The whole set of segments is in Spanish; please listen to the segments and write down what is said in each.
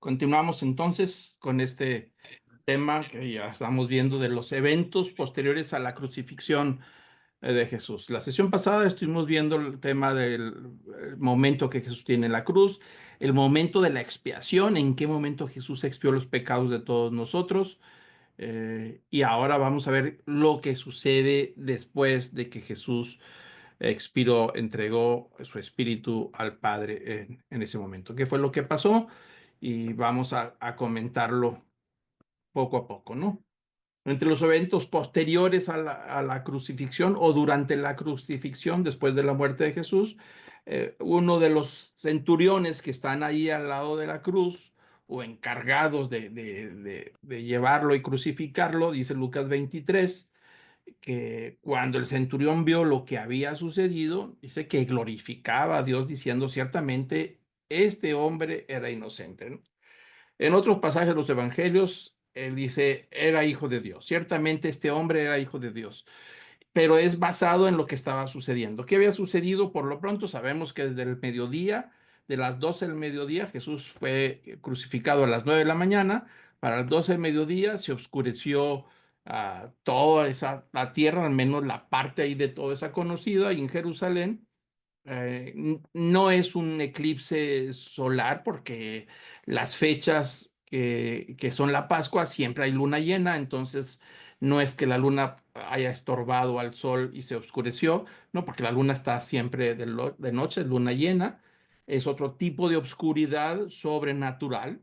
Continuamos entonces con este tema que ya estamos viendo de los eventos posteriores a la crucifixión de Jesús. La sesión pasada estuvimos viendo el tema del momento que Jesús tiene en la cruz, el momento de la expiación, en qué momento Jesús expió los pecados de todos nosotros. Y ahora vamos a ver lo que sucede después de que Jesús expiró, entregó su espíritu al Padre en ese momento. ¿Qué fue lo que pasó? Y vamos a comentarlo poco a poco, ¿no? Entre los eventos posteriores a la crucifixión o durante la crucifixión, después de la muerte de Jesús, uno de los centuriones que están ahí al lado de la cruz o encargados de llevarlo y crucificarlo, dice Lucas 23, que cuando el centurión vio lo que había sucedido, dice que glorificaba a Dios diciendo ciertamente, este hombre era inocente, ¿no? En otros pasajes de los evangelios, él dice, era hijo de Dios. Ciertamente este hombre era hijo de Dios, pero es basado en lo que estaba sucediendo. ¿Qué había sucedido? Por lo pronto sabemos que desde el mediodía, de las 12 del mediodía, Jesús fue crucificado a las 9 de la mañana. Para las 12 del mediodía se oscureció toda la tierra, al menos la parte ahí de toda esa conocida, y en Jerusalén no es un eclipse solar porque las fechas que son la Pascua siempre hay luna llena, entonces no es que la luna haya estorbado al sol y se oscureció, no, porque la luna está siempre de noche, luna llena, es otro tipo de oscuridad sobrenatural,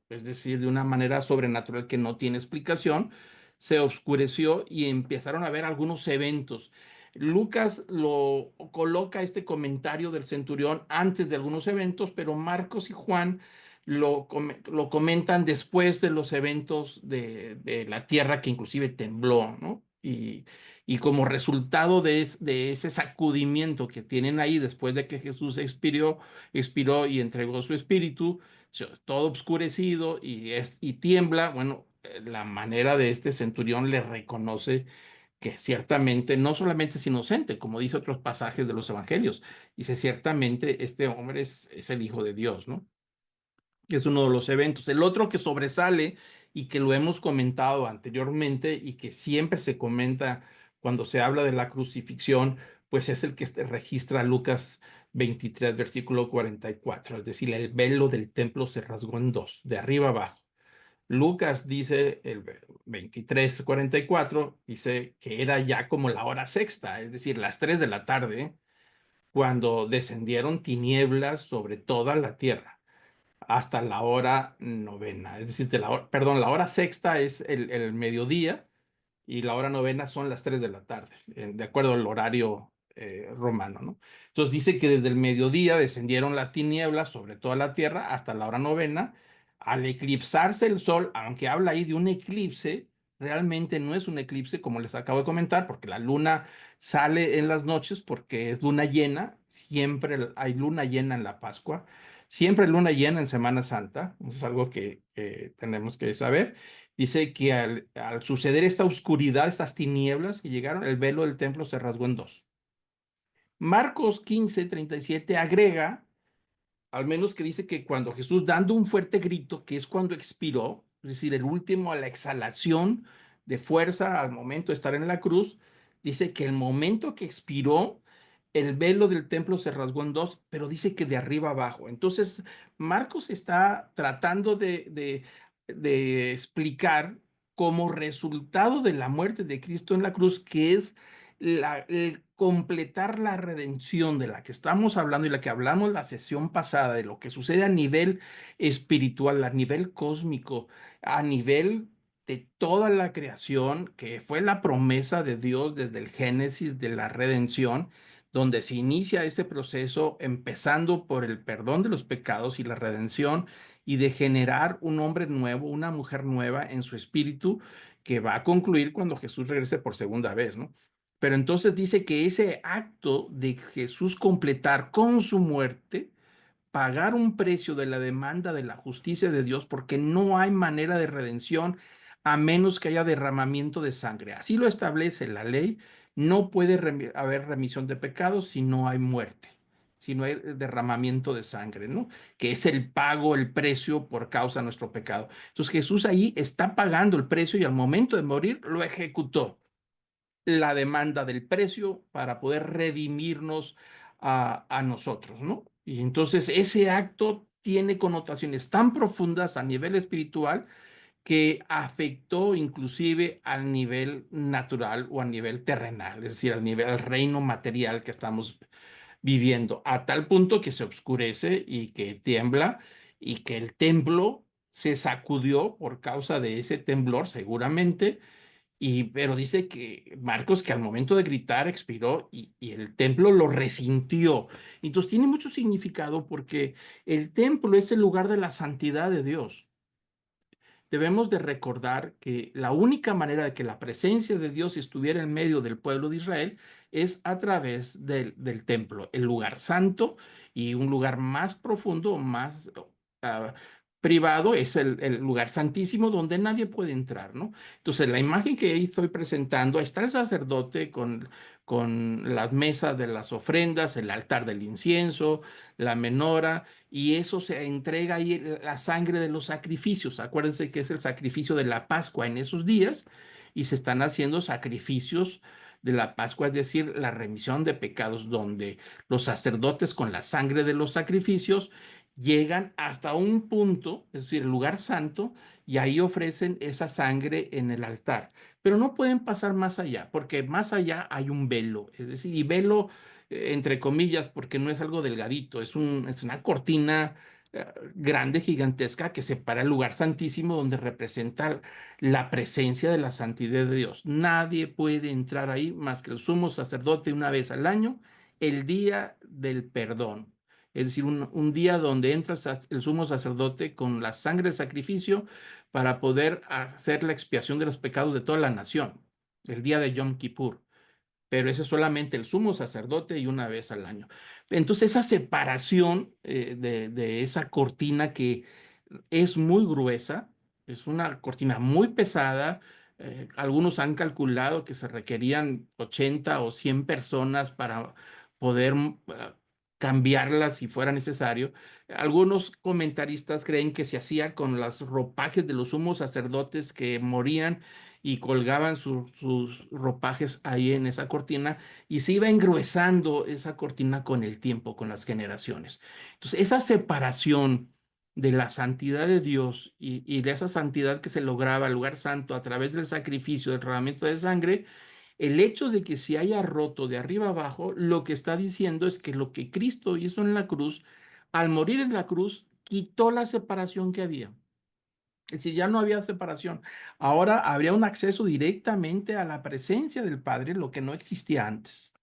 es decir, de una manera sobrenatural que no tiene explicación, se oscureció y empezaron a ver algunos eventos. Lucas lo coloca este comentario del centurión antes de algunos eventos, pero Marcos y Juan lo comentan después de los eventos de la tierra que inclusive tembló, ¿no? Y como resultado de ese sacudimiento que tienen ahí después de que Jesús expiró y entregó su espíritu, todo oscurecido y tiembla, bueno, la manera de este centurión le reconoce que ciertamente no solamente es inocente, como dice otros pasajes de los evangelios, dice ciertamente este hombre es el Hijo de Dios, ¿no? Es uno de los eventos. El otro que sobresale y que lo hemos comentado anteriormente y que siempre se comenta cuando se habla de la crucifixión, pues es el que registra Lucas 23, versículo 44, es decir, el velo del templo se rasgó en dos, de arriba abajo. Lucas dice, el 23:44, dice que era ya como la hora sexta, es decir, las 3 de la tarde, cuando descendieron tinieblas sobre toda la tierra, hasta la hora novena. Es decir, perdón, la hora sexta es el mediodía y la hora novena son las 3 de la tarde, de acuerdo al horario romano, ¿no? Entonces dice que desde el mediodía descendieron las tinieblas sobre toda la tierra hasta la hora novena. Al eclipsarse el sol, aunque habla ahí de un eclipse, realmente no es un eclipse, como les acabo de comentar, porque la luna sale en las noches porque es luna llena, siempre hay luna llena en la Pascua, siempre hay luna llena en Semana Santa, eso es algo que tenemos que saber. Dice que al suceder esta oscuridad, estas tinieblas que llegaron, el velo del templo se rasgó en dos. Marcos 15:37 agrega, al menos que dice que cuando Jesús dando un fuerte grito, que es cuando expiró, es decir, el último a la exhalación de fuerza al momento de estar en la cruz, dice que el momento que expiró, el velo del templo se rasgó en dos, pero dice que de arriba abajo. Entonces, Marcos está tratando de explicar como resultado de la muerte de Cristo en la cruz, que es el completar la redención de la que estamos hablando y la que hablamos la sesión pasada, de lo que sucede a nivel espiritual, a nivel cósmico, a nivel de toda la creación, que fue la promesa de Dios desde el Génesis de la redención, donde se inicia ese proceso empezando por el perdón de los pecados y la redención y de generar un hombre nuevo, una mujer nueva en su espíritu, que va a concluir cuando Jesús regrese por segunda vez, ¿no? Pero entonces dice que ese acto de Jesús completar con su muerte, pagar un precio de la demanda de la justicia de Dios, porque no hay manera de redención a menos que haya derramamiento de sangre. Así lo establece la ley. No puede haber remisión de pecados si no hay muerte. si no hay derramamiento de sangre, ¿no? Que es el pago, el precio por causa de nuestro pecado. Entonces Jesús ahí está pagando el precio y al momento de morir lo ejecutó, la demanda del precio para poder redimirnos a nosotros, ¿no? Y entonces ese acto tiene connotaciones tan profundas a nivel espiritual que afectó inclusive al nivel natural o a nivel terrenal, es decir, al nivel al reino material que estamos viviendo, a tal punto que se oscurece y que tiembla y que el templo se sacudió por causa de ese temblor, seguramente, pero dice que Marcos que al momento de gritar expiró y el templo lo resintió. Entonces tiene mucho significado porque el templo es el lugar de la santidad de Dios. Debemos de recordar que la única manera de que la presencia de Dios estuviera en medio del pueblo de Israel es a través del templo, el lugar santo, y un lugar más profundo, más ah, privado, es el lugar santísimo donde nadie puede entrar, ¿no? Entonces, la imagen que ahí estoy presentando, ahí está el sacerdote con las mesas de las ofrendas, el altar del incienso, la menora, y eso se entrega ahí la sangre de los sacrificios. Acuérdense que es el sacrificio de la Pascua en esos días y se están haciendo sacrificios de la Pascua, es decir, la remisión de pecados, donde los sacerdotes con la sangre de los sacrificios llegan hasta un punto, es decir, el lugar santo, y ahí ofrecen esa sangre en el altar. Pero no pueden pasar más allá, porque más allá hay un velo, es decir, y velo entre comillas, porque no es algo delgadito, es una cortina grande, gigantesca, que separa el lugar santísimo donde representa la presencia de la santidad de Dios. Nadie puede entrar ahí más que el sumo sacerdote una vez al año, el día del perdón. Es decir, un día donde entra el sumo sacerdote con la sangre del sacrificio para poder hacer la expiación de los pecados de toda la nación, el día de Yom Kippur, pero ese es solamente el sumo sacerdote y una vez al año. Entonces, esa separación de esa cortina que es muy gruesa, es una cortina muy pesada. Algunos han calculado que se requerían 80 o 100 personas para poder cambiarla si fuera necesario. Algunos comentaristas creen que se hacía con los ropajes de los sumos sacerdotes que morían y colgaban sus ropajes ahí en esa cortina y se iba engruesando esa cortina con el tiempo, con las generaciones. Entonces, esa separación de la santidad de Dios y de esa santidad que se lograba al lugar santo a través del sacrificio, del derramamiento de sangre, el hecho de que se haya roto de arriba abajo, lo que está diciendo es que lo que Cristo hizo en la cruz, al morir en la cruz, quitó la separación que había. Es decir, ya no había separación. Ahora habría un acceso directamente a la presencia del Padre, lo que no existía antes.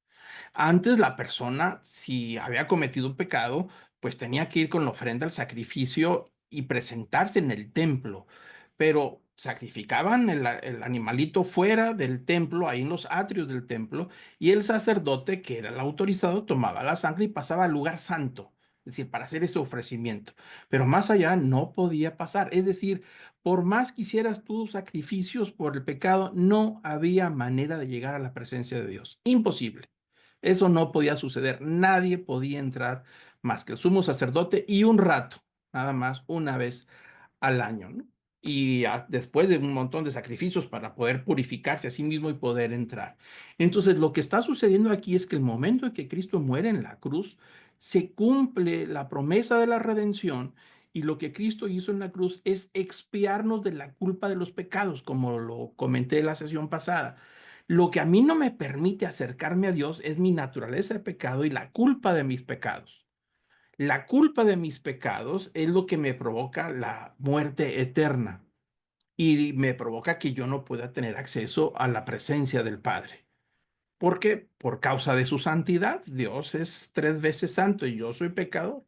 Antes la persona, si había cometido un pecado, pues tenía que ir con la ofrenda al sacrificio y presentarse en el templo. Pero sacrificaban el animalito fuera del templo, ahí en los atrios del templo, y el sacerdote, que era el autorizado, tomaba la sangre y pasaba al lugar santo, es decir, para hacer ese ofrecimiento. Pero más allá no podía pasar. Es decir, por más que hicieras tus sacrificios por el pecado, no había manera de llegar a la presencia de Dios. Imposible. Eso no podía suceder. Nadie podía entrar más que el sumo sacerdote y un rato, nada más, una vez al año, ¿no? Y después de un montón de sacrificios para poder purificarse a sí mismo y poder entrar. Entonces, lo que está sucediendo aquí es que el momento en que Cristo muere en la cruz, se cumple la promesa de la redención y lo que Cristo hizo en la cruz es expiarnos de la culpa de los pecados, como lo comenté en la sesión pasada. Lo que a mí no me permite acercarme a Dios es mi naturaleza de pecado y la culpa de mis pecados. La culpa de mis pecados es lo que me provoca la muerte eterna y me provoca que yo no pueda tener acceso a la presencia del Padre. ¿Por qué? Por causa de su santidad. Dios es 3 veces santo y yo soy pecador.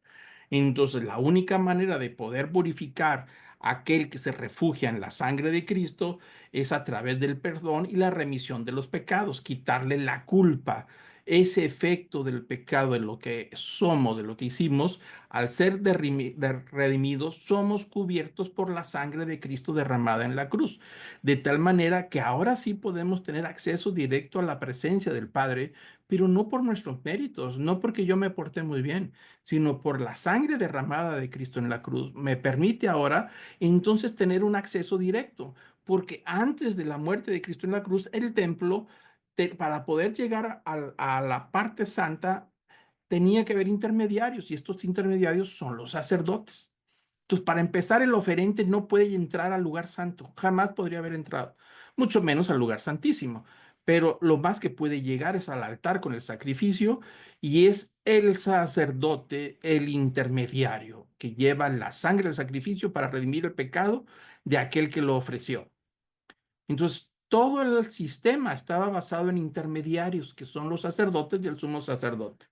Entonces, la única manera de poder purificar a aquel que se refugia en la sangre de Cristo es a través del perdón y la remisión de los pecados, quitarle la culpa ese efecto del pecado, de lo que somos, de lo que hicimos, al ser redimidos, somos cubiertos por la sangre de Cristo derramada en la cruz. De tal manera que ahora sí podemos tener acceso directo a la presencia del Padre, pero no por nuestros méritos, no porque yo me porté muy bien, sino por la sangre derramada de Cristo en la cruz. Me permite ahora entonces tener un acceso directo, porque antes de la muerte de Cristo en la cruz, el templo, para poder llegar a la parte santa, tenía que haber intermediarios, y estos intermediarios son los sacerdotes. Entonces, para empezar, el oferente no puede entrar al lugar santo, jamás podría haber entrado, mucho menos al lugar santísimo. Pero lo más que puede llegar es al altar con el sacrificio, y es el sacerdote, el intermediario, que lleva la sangre del sacrificio para redimir el pecado de aquel que lo ofreció. Entonces, todo el sistema estaba basado en intermediarios, que son los sacerdotes y el sumo sacerdote.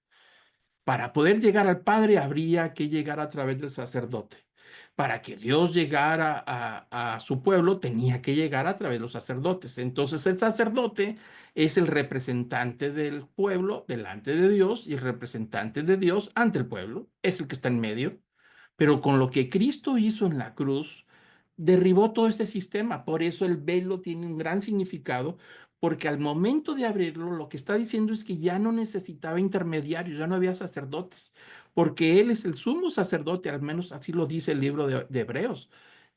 Para poder llegar al Padre habría que llegar a través del sacerdote. Para que Dios llegara a su pueblo, tenía que llegar a través de los sacerdotes. Entonces el sacerdote es el representante del pueblo delante de Dios, y el representante de Dios ante el pueblo es el que está en medio. Pero con lo que Cristo hizo en la cruz, derribó todo este sistema. Por eso el velo tiene un gran significado, porque al momento de abrirlo, lo que está diciendo es que ya no necesitaba intermediarios, ya no había sacerdotes, porque Él es el sumo sacerdote, al menos así lo dice el libro de Hebreos,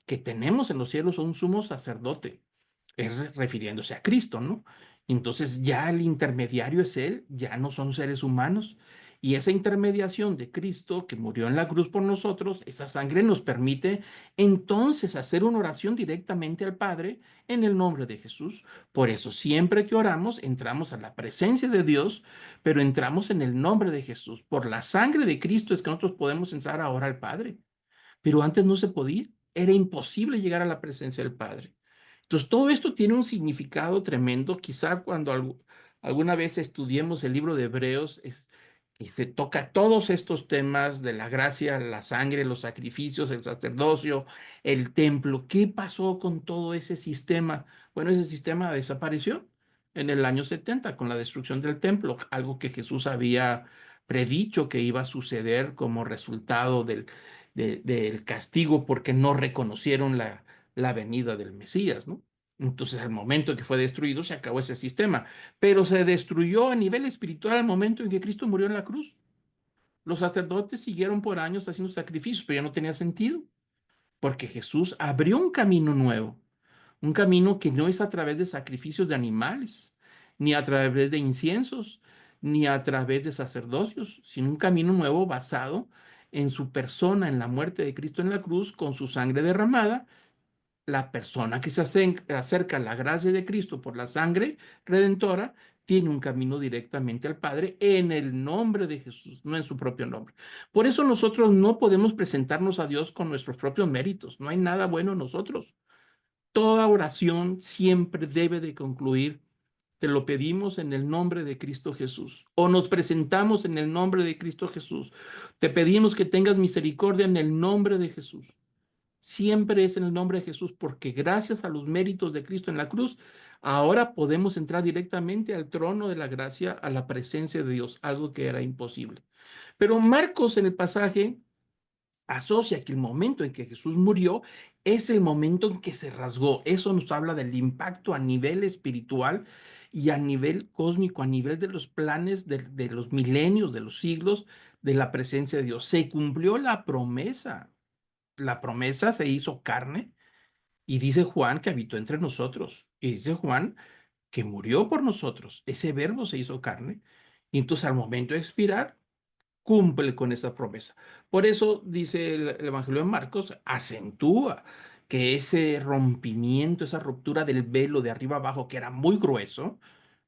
que tenemos en los cielos un sumo sacerdote, es refiriéndose a Cristo, ¿no? Entonces ya el intermediario es Él, ya no son seres humanos. Y esa intermediación de Cristo que murió en la cruz por nosotros, esa sangre nos permite entonces hacer una oración directamente al Padre en el nombre de Jesús. Por eso siempre que oramos entramos a la presencia de Dios, pero entramos en el nombre de Jesús. Por la sangre de Cristo es que nosotros podemos entrar ahora al Padre, pero antes no se podía, era imposible llegar a la presencia del Padre. Entonces, todo esto tiene un significado tremendo. Quizá cuando alguna vez estudiemos el libro de Hebreos, que se toca todos estos temas de la gracia, la sangre, los sacrificios, el sacerdocio, el templo. ¿Qué pasó con todo ese sistema? Bueno, ese sistema desapareció en el año 70 con la destrucción del templo, algo que Jesús había predicho que iba a suceder como resultado del castigo porque no reconocieron la venida del Mesías, ¿no? Entonces, al momento en que fue destruido, se acabó ese sistema, pero se destruyó a nivel espiritual al momento en que Cristo murió en la cruz. Los sacerdotes siguieron por años haciendo sacrificios, pero ya no tenía sentido, porque Jesús abrió un camino nuevo, un camino que no es a través de sacrificios de animales, ni a través de inciensos, ni a través de sacerdocios, sino un camino nuevo basado en su persona, en la muerte de Cristo en la cruz, con su sangre derramada. La persona que se acerca a la gracia de Cristo por la sangre redentora tiene un camino directamente al Padre en el nombre de Jesús, no en su propio nombre. Por eso nosotros no podemos presentarnos a Dios con nuestros propios méritos. No hay nada bueno en nosotros. Toda oración siempre debe de concluir: te lo pedimos en el nombre de Cristo Jesús, o nos presentamos en el nombre de Cristo Jesús. Te pedimos que tengas misericordia en el nombre de Jesús. Siempre es en el nombre de Jesús, porque gracias a los méritos de Cristo en la cruz, ahora podemos entrar directamente al trono de la gracia, a la presencia de Dios, algo que era imposible. Pero Marcos en el pasaje asocia que el momento en que Jesús murió es el momento en que se rasgó. Eso nos habla del impacto a nivel espiritual y a nivel cósmico, a nivel de los planes de los milenios, de los siglos, de la presencia de Dios. Se cumplió la promesa. La promesa se hizo carne, y dice Juan que habitó entre nosotros. Y dice Juan que murió por nosotros. Ese verbo se hizo carne. Y entonces al momento de expirar, cumple con esa promesa. Por eso dice el Evangelio de Marcos, acentúa que ese rompimiento, esa ruptura del velo de arriba abajo, que era muy grueso,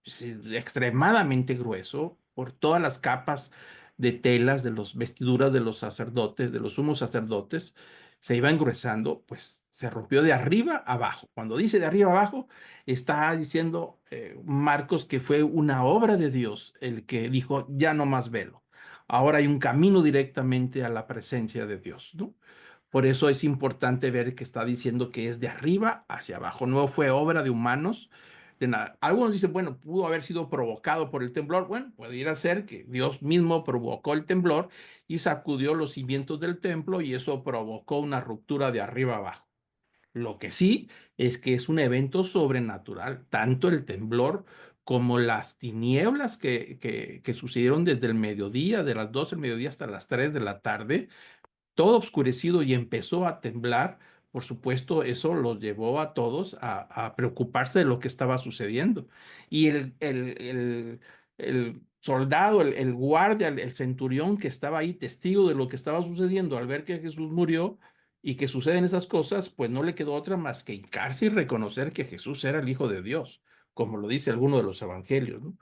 extremadamente grueso, por todas las capas de telas de las vestiduras de los sacerdotes, de los sumos sacerdotes, se iba engruesando, pues se rompió de arriba abajo. Cuando dice de arriba abajo, está diciendo Marcos que fue una obra de Dios el que dijo, ya no más velo. Ahora hay un camino directamente a la presencia de Dios, ¿no? Por eso es importante ver que está diciendo que es de arriba hacia abajo. No fue obra de humanos, de nada. Algunos dicen, bueno, pudo haber sido provocado por el temblor. Bueno, pudiera ser que Dios mismo provocó el temblor y sacudió los cimientos del templo y eso provocó una ruptura de arriba abajo. Lo que sí es que es un evento sobrenatural, tanto el temblor como las tinieblas que sucedieron desde el mediodía, de las 12 del mediodía hasta las 3 de la tarde, todo oscurecido y empezó a temblar. Por supuesto, eso los llevó a todos a preocuparse de lo que estaba sucediendo. Y el soldado, el guardia, el centurión que estaba ahí, testigo de lo que estaba sucediendo, al ver que Jesús murió y que suceden esas cosas, pues no le quedó otra más que hincarse y reconocer que Jesús era el Hijo de Dios, como lo dice alguno de los evangelios, ¿no?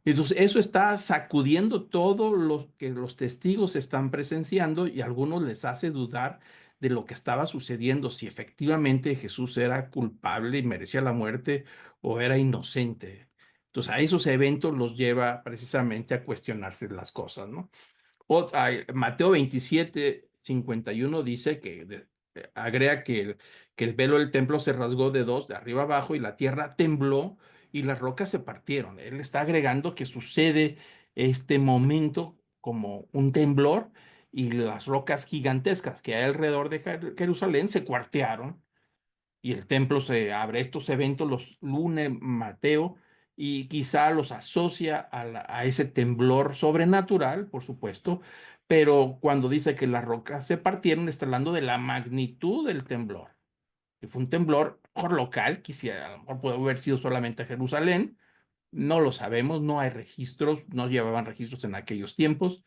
Entonces, eso está sacudiendo todo lo que los testigos están presenciando y a algunos les hace dudar de lo que estaba sucediendo, si efectivamente Jesús era culpable y merecía la muerte o era inocente. Entonces, a esos eventos los lleva precisamente a cuestionarse las cosas, ¿no? Mateo 27:51 dice agrega que el velo del templo se rasgó de dos, de arriba abajo, y la tierra tembló y las rocas se partieron. Él está agregando que sucede este momento como un temblor y las rocas gigantescas que hay alrededor de Jerusalén se cuartearon y el templo se abre. Estos eventos los une Mateo y quizá los asocia a ese temblor sobrenatural, por supuesto, pero cuando dice que las rocas se partieron, está hablando de la magnitud del temblor. Que fue un temblor por local, quisiera, a lo mejor puede haber sido solamente Jerusalén, no lo sabemos, no hay registros, no llevaban registros en aquellos tiempos,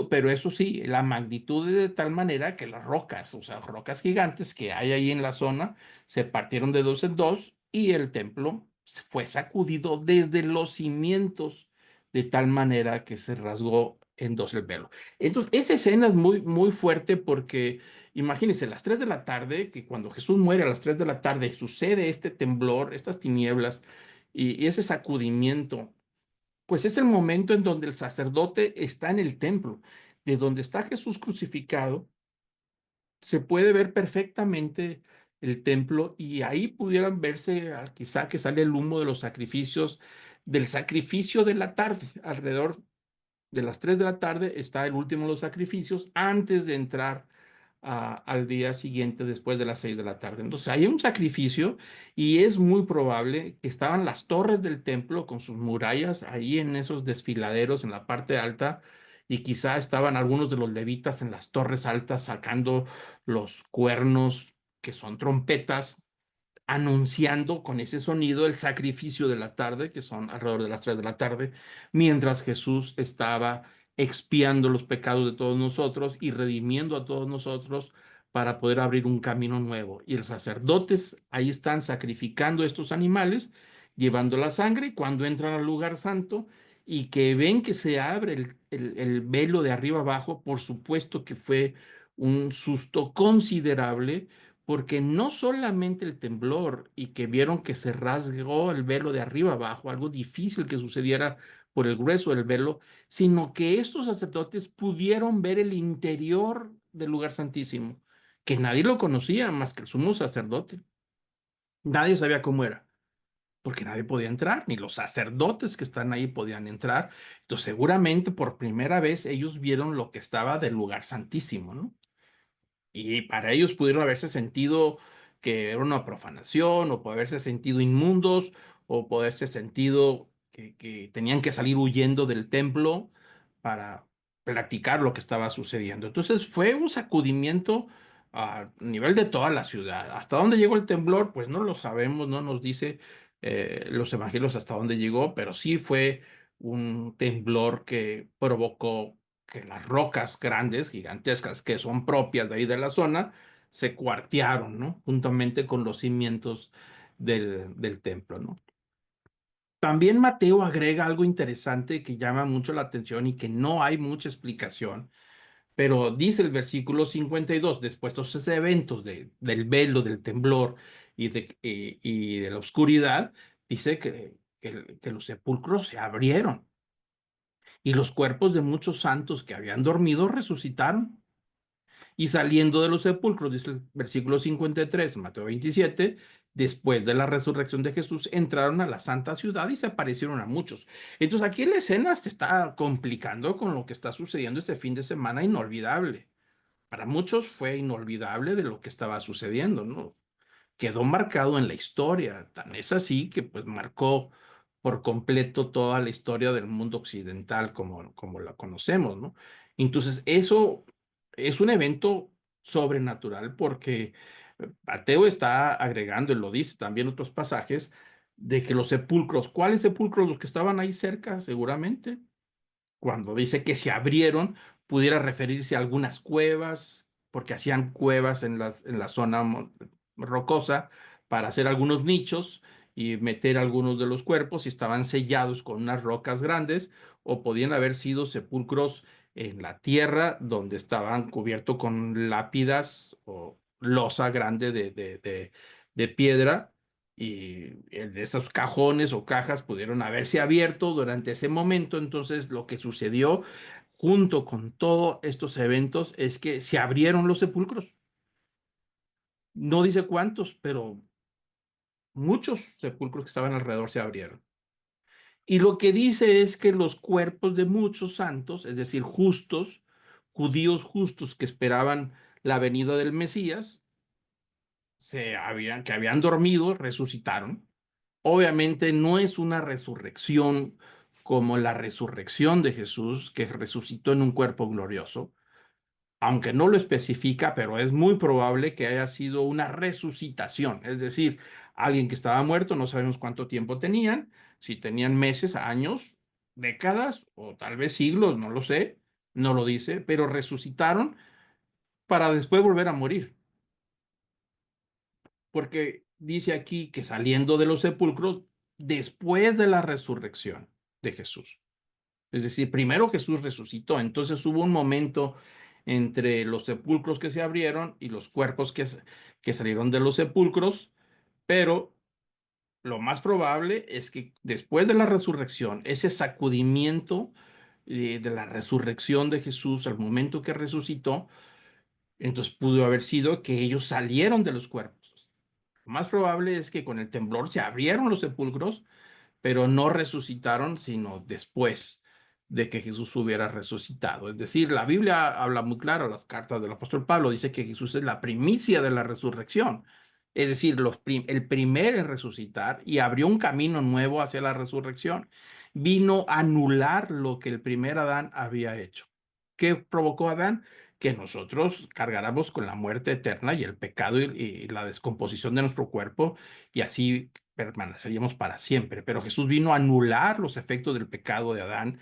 pero eso sí, la magnitud es de tal manera que las rocas, o sea, rocas gigantes que hay ahí en la zona, se partieron de dos en dos y el templo fue sacudido desde los cimientos de tal manera que se rasgó en dos el velo. Entonces, esa escena es muy, muy fuerte porque imagínense, las 3 de la tarde, que cuando Jesús muere a las 3 de la tarde sucede este temblor, estas tinieblas y ese sacudimiento, pues es el momento en donde el sacerdote está en el templo, de donde está Jesús crucificado, se puede ver perfectamente el templo y ahí pudieran verse quizá que sale el humo de los sacrificios, del sacrificio de la tarde, alrededor de las 3 de la tarde está el último de los sacrificios antes de entrar al día siguiente después de las 6 de la tarde. Entonces hay un sacrificio y es muy probable que estaban las torres del templo con sus murallas ahí en esos desfiladeros en la parte alta y quizá estaban algunos de los levitas en las torres altas sacando los cuernos que son trompetas anunciando con ese sonido el sacrificio de la tarde, que son alrededor de las 3 de la tarde, mientras Jesús estaba expiando los pecados de todos nosotros y redimiendo a todos nosotros para poder abrir un camino nuevo. Y los sacerdotes ahí están sacrificando estos animales, llevando la sangre, cuando entran al lugar santo y que ven que se abre el velo de arriba abajo, por supuesto que fue un susto considerable porque no solamente el temblor y que vieron que se rasgó el velo de arriba abajo, algo difícil que sucediera por el grueso del velo, sino que estos sacerdotes pudieron ver el interior del lugar santísimo, que nadie lo conocía más que el sumo sacerdote. Nadie sabía cómo era, porque nadie podía entrar, ni los sacerdotes que están ahí podían entrar. Entonces, seguramente por primera vez ellos vieron lo que estaba del lugar santísimo, ¿no? Y para ellos pudieron haberse sentido que era una profanación, o poder haberse sentido inmundos, o poderse sentido que tenían que salir huyendo del templo para platicar lo que estaba sucediendo. Entonces fue un sacudimiento a nivel de toda la ciudad. ¿Hasta dónde llegó el temblor? Pues no lo sabemos, no nos dice los evangelios hasta dónde llegó, pero sí fue un temblor que provocó que las rocas grandes, gigantescas, que son propias de ahí de la zona, se cuartearon, ¿no? Juntamente con los cimientos del templo, ¿no? También Mateo agrega algo interesante que llama mucho la atención y que no hay mucha explicación, pero dice el versículo 52, después de esos eventos del velo, del temblor y de la oscuridad, dice que los sepulcros se abrieron y los cuerpos de muchos santos que habían dormido resucitaron. Y saliendo de los sepulcros, dice el versículo 53, Mateo 27, después de la resurrección de Jesús, entraron a la santa ciudad y se aparecieron a muchos. Entonces aquí la escena se está complicando con lo que está sucediendo este fin de semana inolvidable. Para muchos fue inolvidable de lo que estaba sucediendo, ¿no? Quedó marcado en la historia. Tan es así que pues marcó por completo toda la historia del mundo occidental como la conocemos, ¿no? Entonces, eso es un evento sobrenatural porque Mateo está agregando, y lo dice también en otros pasajes, de que los sepulcros, ¿cuáles sepulcros? Los que estaban ahí cerca, seguramente cuando dice que se abrieron, pudiera referirse a algunas cuevas, porque hacían cuevas en la zona rocosa para hacer algunos nichos y meter algunos de los cuerpos y estaban sellados con unas rocas grandes, o podían haber sido sepulcros en la tierra donde estaban cubiertos con lápidas o losa grande de piedra, y en esos cajones o cajas pudieron haberse abierto durante ese momento. Entonces, lo que sucedió junto con todos estos eventos es que se abrieron los sepulcros. No dice cuántos, pero muchos sepulcros que estaban alrededor se abrieron. Y lo que dice es que los cuerpos de muchos santos, es decir, justos, judíos justos que esperaban la venida del Mesías, que habían dormido, resucitaron. Obviamente no es una resurrección como la resurrección de Jesús, que resucitó en un cuerpo glorioso, aunque no lo especifica, pero es muy probable que haya sido una resucitación, es decir, alguien que estaba muerto, no sabemos cuánto tiempo tenían, si tenían meses, años, décadas o tal vez siglos, no lo sé, no lo dice, pero resucitaron para después volver a morir, porque dice aquí que saliendo de los sepulcros después de la resurrección de Jesús. Es decir, primero Jesús resucitó, entonces hubo un momento entre los sepulcros que se abrieron y los cuerpos que salieron de los sepulcros, pero lo más probable es que después de la resurrección, ese sacudimiento de la resurrección de Jesús al momento que resucitó, entonces pudo haber sido que ellos salieron de los cuerpos. Lo más probable es que con el temblor se abrieron los sepulcros, pero no resucitaron sino después de que Jesús hubiera resucitado. Es decir, la Biblia habla muy claro, las cartas del apóstol Pablo dice que Jesús es la primicia de la resurrección. Es decir, el primero en resucitar, y abrió un camino nuevo hacia la resurrección. Vino a anular lo que el primer Adán había hecho. ¿Qué provocó Adán? Que nosotros cargáramos con la muerte eterna y el pecado y la descomposición de nuestro cuerpo, y así permaneceríamos para siempre. Pero Jesús vino a anular los efectos del pecado de Adán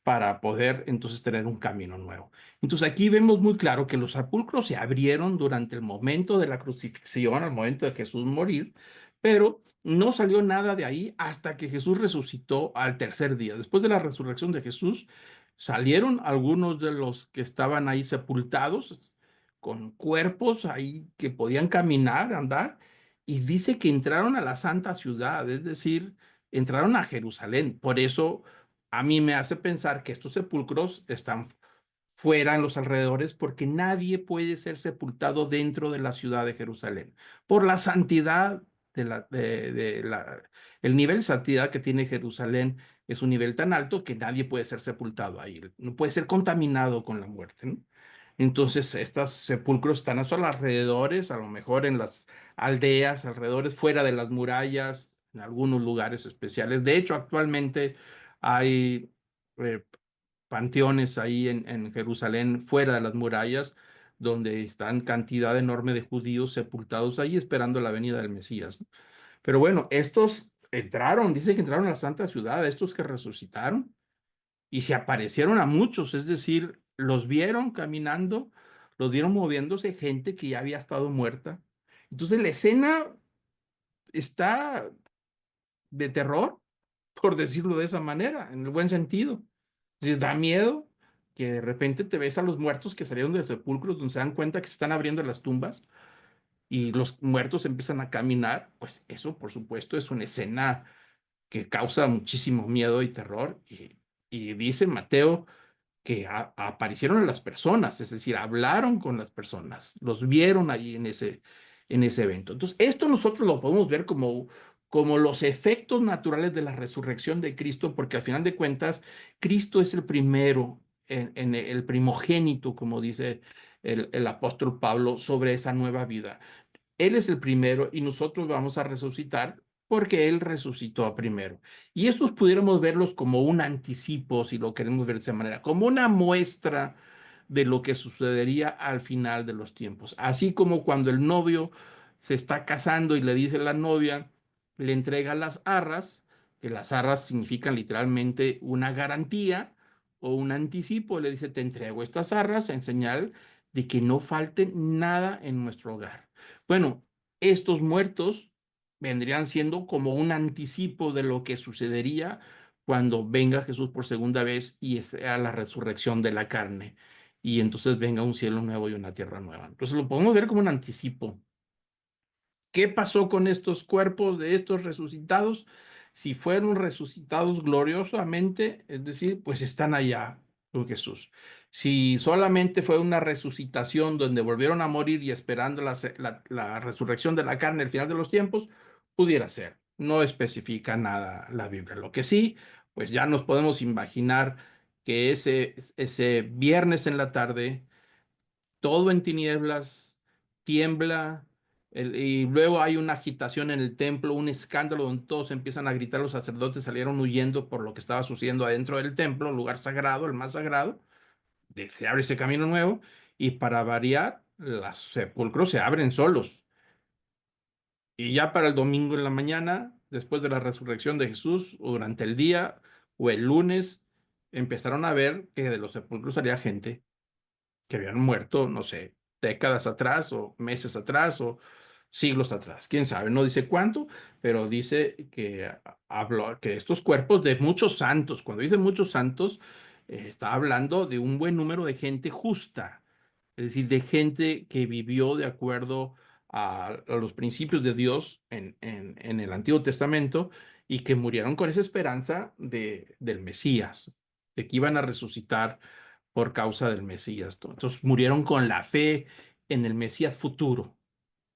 para poder entonces tener un camino nuevo. Entonces aquí vemos muy claro que los sepulcros se abrieron durante el momento de la crucifixión, al momento de Jesús morir, pero no salió nada de ahí hasta que Jesús resucitó al tercer día. Después de la resurrección de Jesús, salieron algunos de los que estaban ahí sepultados con cuerpos ahí que podían caminar, andar, y dice que entraron a la santa ciudad, es decir, entraron a Jerusalén. Por eso a mí me hace pensar que estos sepulcros están fuera en los alrededores, porque nadie puede ser sepultado dentro de la ciudad de Jerusalén por la santidad el nivel de santidad que tiene Jerusalén es un nivel tan alto que nadie puede ser sepultado ahí, no puede ser contaminado con la muerte, ¿no? Entonces, estos sepulcros están a sus alrededores, a lo mejor en las aldeas, alrededores, fuera de las murallas, en algunos lugares especiales. De hecho, actualmente hay eh, panteones ahí en Jerusalén, fuera de las murallas, donde están cantidad enorme de judíos sepultados ahí esperando la venida del Mesías, ¿no? Pero bueno, estos entraron, dice que entraron a la Santa Ciudad, estos que resucitaron, y se aparecieron a muchos, es decir, los vieron caminando, los vieron moviéndose, gente que ya había estado muerta. Entonces la escena está de terror, por decirlo de esa manera, en el buen sentido. Entonces da miedo que de repente te ves a los muertos que salieron del sepulcro, donde se dan cuenta que se están abriendo las tumbas y los muertos empiezan a caminar. Pues eso, por supuesto, es una escena que causa muchísimo miedo y terror. Y dice Mateo que aparecieron a las personas, es decir, hablaron con las personas, los vieron allí en ese evento. Entonces, esto nosotros lo podemos ver como los efectos naturales de la resurrección de Cristo, porque al final de cuentas, Cristo es el primero, en el primogénito, como dice el apóstol Pablo, sobre esa nueva vida. Él es el primero y nosotros vamos a resucitar porque Él resucitó primero. Y estos pudiéramos verlos como un anticipo, si lo queremos ver de esa manera, como una muestra de lo que sucedería al final de los tiempos. Así como cuando el novio se está casando y le dice a la novia, le entrega las arras, que las arras significan literalmente una garantía o un anticipo, le dice, te entrego estas arras en señal de que no falte nada en nuestro hogar. Bueno, estos muertos vendrían siendo como un anticipo de lo que sucedería cuando venga Jesús por segunda vez y sea la resurrección de la carne. Y entonces venga un cielo nuevo y una tierra nueva. Entonces lo podemos ver como un anticipo. ¿Qué pasó con estos cuerpos de estos resucitados? Si fueron resucitados gloriosamente, es decir, pues están allá con Jesús. Si solamente fue una resucitación donde volvieron a morir y esperando la resurrección de la carne al final de los tiempos, pudiera ser. No especifica nada la Biblia. Lo que sí, pues ya nos podemos imaginar que ese viernes en la tarde todo en tinieblas, tiembla, y luego hay una agitación en el templo, un escándalo donde todos empiezan a gritar, los sacerdotes salieron huyendo por lo que estaba sucediendo adentro del templo, lugar sagrado, el más sagrado, se abre ese camino nuevo, y para variar, los sepulcros se abren solos. Y ya para el domingo en la mañana, después de la resurrección de Jesús, o durante el día, o el lunes, empezaron a ver que de los sepulcros salía gente que habían muerto, no sé, décadas atrás o meses atrás o siglos atrás. Quién sabe, no dice cuánto, pero dice que habló que estos cuerpos de muchos santos, cuando dice muchos santos, está hablando de un buen número de gente justa, es decir, de gente que vivió de acuerdo a los principios de Dios en el Antiguo Testamento y que murieron con esa esperanza del Mesías, de que iban a resucitar por causa del Mesías, ¿no? Entonces murieron con la fe en el Mesías futuro,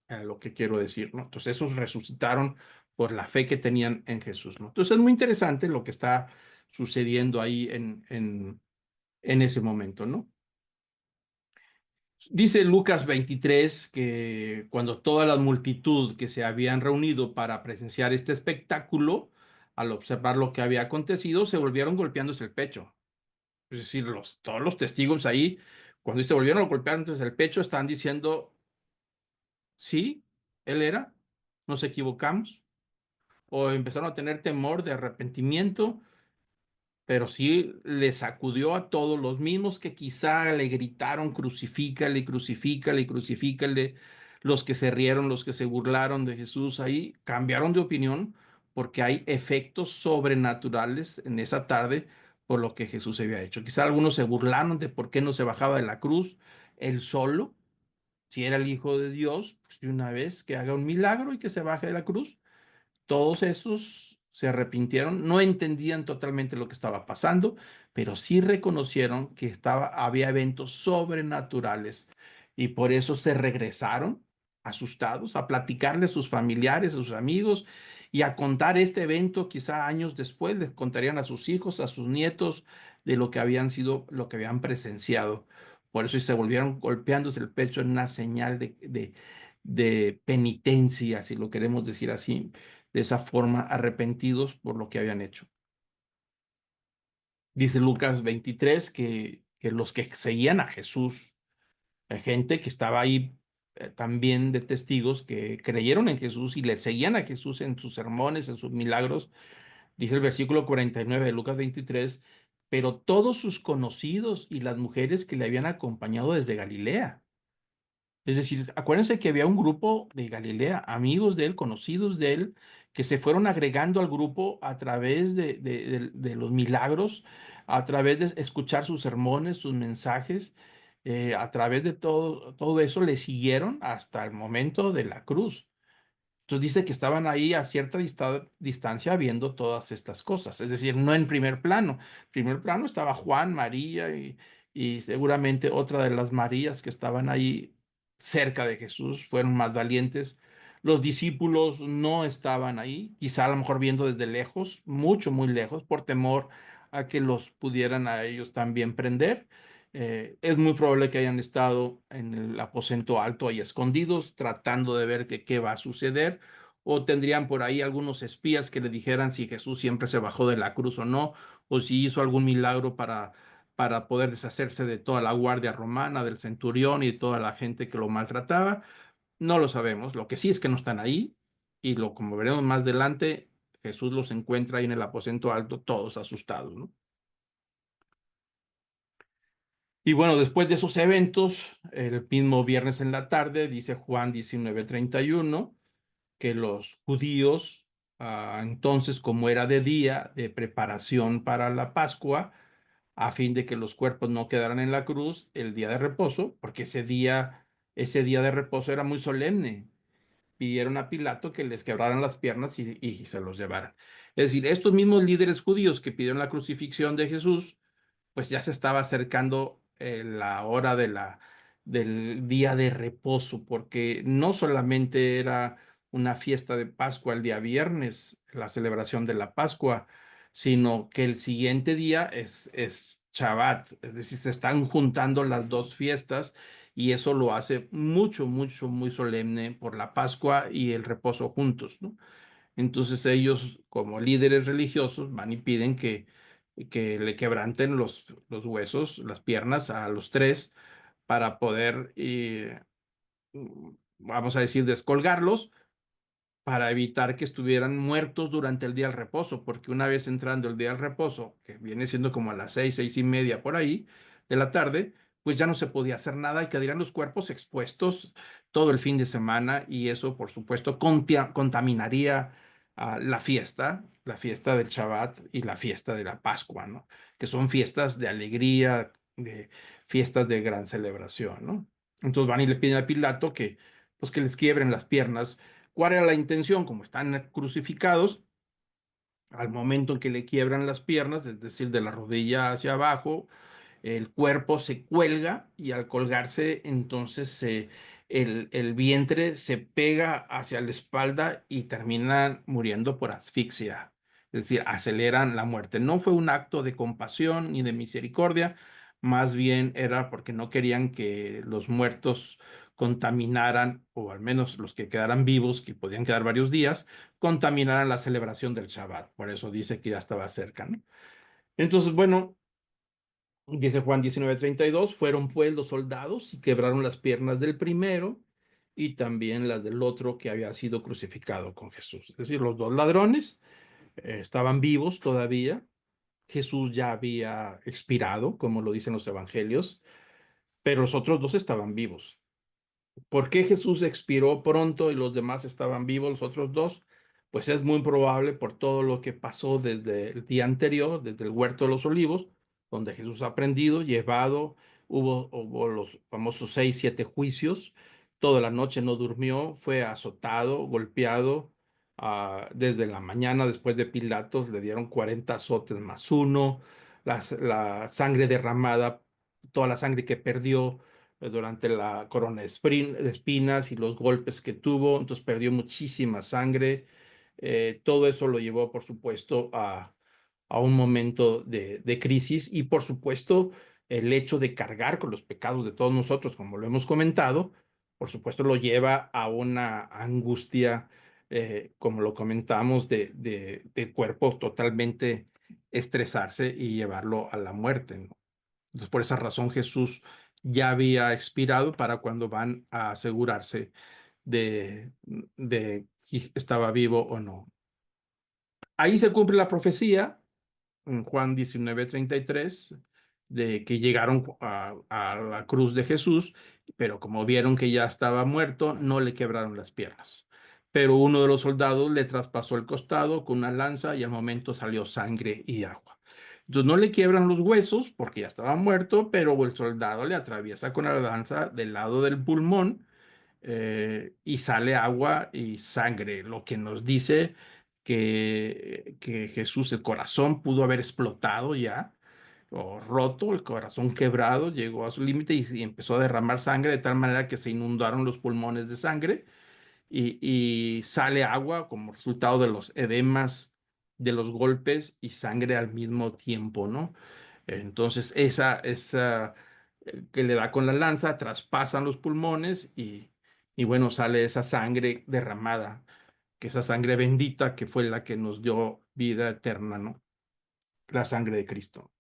lo que quiero decir, ¿no? Entonces esos resucitaron por la fe que tenían en Jesús, ¿no? Entonces es muy interesante lo que está sucediendo ahí en ese momento, ¿no? Dice Lucas 23 que cuando toda la multitud que se habían reunido para presenciar este espectáculo, al observar lo que había acontecido, se volvieron golpeándose el pecho. Es decir, todos los testigos ahí, cuando se volvieron a golpear entonces el pecho, están diciendo, sí, él era, nos equivocamos, o empezaron a tener temor de arrepentimiento, pero sí le sacudió a todos los mismos que quizá le gritaron, crucifícale, crucifícale, crucifícale, los que se rieron, los que se burlaron de Jesús ahí, cambiaron de opinión porque hay efectos sobrenaturales en esa tarde por lo que Jesús había hecho. Quizá algunos se burlaron de por qué no se bajaba de la cruz él solo, si era el Hijo de Dios, pues de una vez que haga un milagro y que se baje de la cruz. Todos esos se arrepintieron, no entendían totalmente lo que estaba pasando, pero sí reconocieron que había eventos sobrenaturales y por eso se regresaron asustados a platicarle a sus familiares, a sus amigos y a contar este evento. Quizá años después les contarían a sus hijos, a sus nietos de lo que habían sido, lo que habían presenciado. Por eso se volvieron golpeándose el pecho en una señal de penitencia, si lo queremos decir así, de esa forma, arrepentidos por lo que habían hecho. Dice Lucas 23 que los que seguían a Jesús, gente que estaba ahí también de testigos que creyeron en Jesús y le seguían a Jesús en sus sermones, en sus milagros, dice el versículo 49 de Lucas 23, pero todos sus conocidos y las mujeres que le habían acompañado desde Galilea. Es decir, acuérdense que había un grupo de Galilea, amigos de él, conocidos de él, que se fueron agregando al grupo a través de los milagros, a través de escuchar sus sermones, sus mensajes, a través de todo eso le siguieron hasta el momento de la cruz. Entonces dice que estaban ahí a cierta distancia viendo todas estas cosas, es decir, no en primer plano. En primer plano estaba Juan, María y seguramente otra de las Marías que estaban ahí cerca de Jesús, fueron más valientes. Los discípulos no estaban ahí, quizá a lo mejor viendo desde lejos, mucho, muy lejos, por temor a que los pudieran a ellos también prender. Es muy probable que hayan estado en el aposento alto ahí escondidos, tratando de ver qué va a suceder, o tendrían por ahí algunos espías que le dijeran si Jesús siempre se bajó de la cruz o no, o si hizo algún milagro para poder deshacerse de toda la guardia romana, del centurión y de toda la gente que lo maltrataba. No lo sabemos. Lo que sí es que no están ahí, y como veremos más adelante, Jesús los encuentra ahí en el aposento alto, todos asustados, ¿no? Y bueno, después de esos eventos, el mismo viernes en la tarde, dice Juan 19:31, que los judíos, entonces, como era de día de preparación para la Pascua, a fin de que los cuerpos no quedaran en la cruz el día de reposo, porque ese día de reposo era muy solemne, pidieron a Pilato que les quebraran las piernas y se los llevaran. Es decir, estos mismos líderes judíos que pidieron la crucifixión de Jesús, pues ya se estaba acercando la hora del día de reposo, porque no solamente era una fiesta de Pascua el día viernes, la celebración de la Pascua, sino que el siguiente día es Shabbat, es decir, se están juntando las dos fiestas y eso lo hace mucho, mucho, muy solemne por la Pascua y el reposo juntos, ¿no? Entonces ellos, como líderes religiosos, van y piden que le quebranten los huesos, las piernas a los tres para poder, vamos a decir, descolgarlos para evitar que estuvieran muertos durante el día del reposo, porque una vez entrando el día del reposo, que viene siendo como a las 6:30 por ahí de la tarde, pues ya no se podía hacer nada y quedarían los cuerpos expuestos todo el fin de semana y eso, por supuesto, contaminaría la fiesta del Shabbat y la fiesta de la Pascua, ¿no? Que son fiestas de alegría, de fiestas de gran celebración, ¿no? Entonces van y le piden a Pilato pues que les quiebren las piernas. ¿Cuál era la intención? Como están crucificados, al momento en que le quiebran las piernas, es decir, de la rodilla hacia abajo, el cuerpo se cuelga y al colgarse, entonces el vientre se pega hacia la espalda y terminan muriendo por asfixia. Es decir, aceleran la muerte. No fue un acto de compasión ni de misericordia, más bien era porque no querían que los muertos contaminaran, o al menos los que quedaran vivos, que podían quedar varios días, contaminaran la celebración del Shabbat. Por eso dice que ya estaba cerca, ¿no? Entonces, bueno, dice Juan 19:32, fueron pues los soldados y quebraron las piernas del primero y también las del otro que había sido crucificado con Jesús. Es decir, los dos ladrones estaban vivos todavía. Jesús ya había expirado, como lo dicen los evangelios, pero los otros dos estaban vivos. ¿Por qué Jesús expiró pronto y los demás estaban vivos, los otros dos? Pues es muy probable por todo lo que pasó desde el día anterior, desde el huerto de los olivos, donde Jesús ha aprendido, llevado, hubo los famosos 6, 7 juicios, toda la noche no durmió, fue azotado, golpeado, desde la mañana después de Pilatos le dieron 40 azotes más uno, la sangre derramada, toda la sangre que perdió durante la corona de espinas y los golpes que tuvo, entonces perdió muchísima sangre. Todo eso lo llevó, por supuesto, a un momento de crisis y, por supuesto, el hecho de cargar con los pecados de todos nosotros, como lo hemos comentado, por supuesto, lo lleva a una angustia, como lo comentamos, de cuerpo totalmente estresarse y llevarlo a la muerte, ¿no? Entonces, por esa razón Jesús ya había expirado para cuando van a asegurarse de si estaba vivo o no. Ahí se cumple la profecía en Juan 19:33 de que llegaron a la cruz de Jesús, pero como vieron que ya estaba muerto, no le quebraron las piernas. Pero uno de los soldados le traspasó el costado con una lanza y al momento salió sangre y agua. Entonces no le quiebran los huesos porque ya estaba muerto, pero el soldado le atraviesa con la lanza del lado del pulmón y sale agua y sangre, lo que nos dice que Jesús, el corazón pudo haber explotado ya, o roto, el corazón quebrado, llegó a su límite y empezó a derramar sangre de tal manera que se inundaron los pulmones de sangre y sale agua como resultado de los edemas, de los golpes y sangre al mismo tiempo, ¿no? Entonces, esa que le da con la lanza, traspasan los pulmones y bueno, sale esa sangre derramada, que esa sangre bendita que fue la que nos dio vida eterna, ¿no? La sangre de Cristo.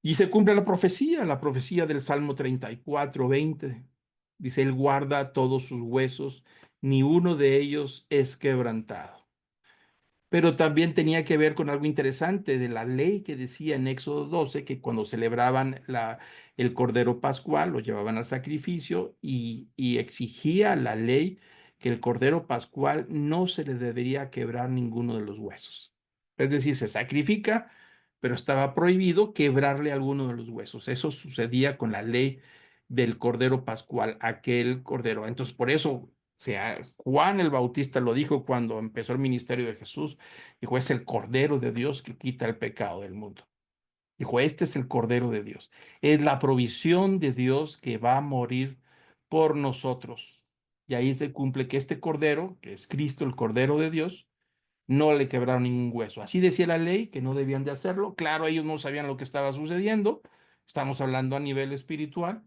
Y se cumple la profecía del Salmo 34:20. Dice, Él guarda todos sus huesos, ni uno de ellos es quebrantado. Pero también tenía que ver con algo interesante de la ley que decía en Éxodo 12 que cuando celebraban el Cordero Pascual lo llevaban al sacrificio y exigía la ley que el Cordero Pascual no se le debería quebrar ninguno de los huesos. Es decir, se sacrifica, pero estaba prohibido quebrarle alguno de los huesos. Eso sucedía con la ley del Cordero Pascual, aquel Cordero. Entonces, por eso sea, Juan el Bautista lo dijo cuando empezó el ministerio de Jesús. Dijo, es el Cordero de Dios que quita el pecado del mundo. Dijo, este es el Cordero de Dios. Es la provisión de Dios que va a morir por nosotros. Y ahí se cumple que este Cordero, que es Cristo, el Cordero de Dios, no le quebraron ningún hueso. Así decía la ley, que no debían de hacerlo. Claro, ellos no sabían lo que estaba sucediendo. Estamos hablando a nivel espiritual,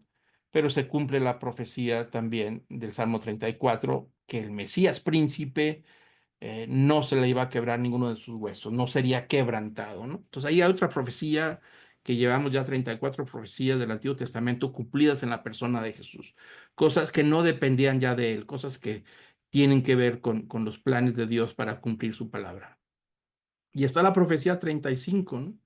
pero se cumple la profecía también del Salmo 34, que el Mesías príncipe no se le iba a quebrar ninguno de sus huesos, no sería quebrantado, ¿no? Entonces ahí hay otra profecía que llevamos ya 34 profecías del Antiguo Testamento cumplidas en la persona de Jesús, cosas que no dependían ya de él, cosas que tienen que ver con los planes de Dios para cumplir su palabra. Y está la profecía 35, ¿no?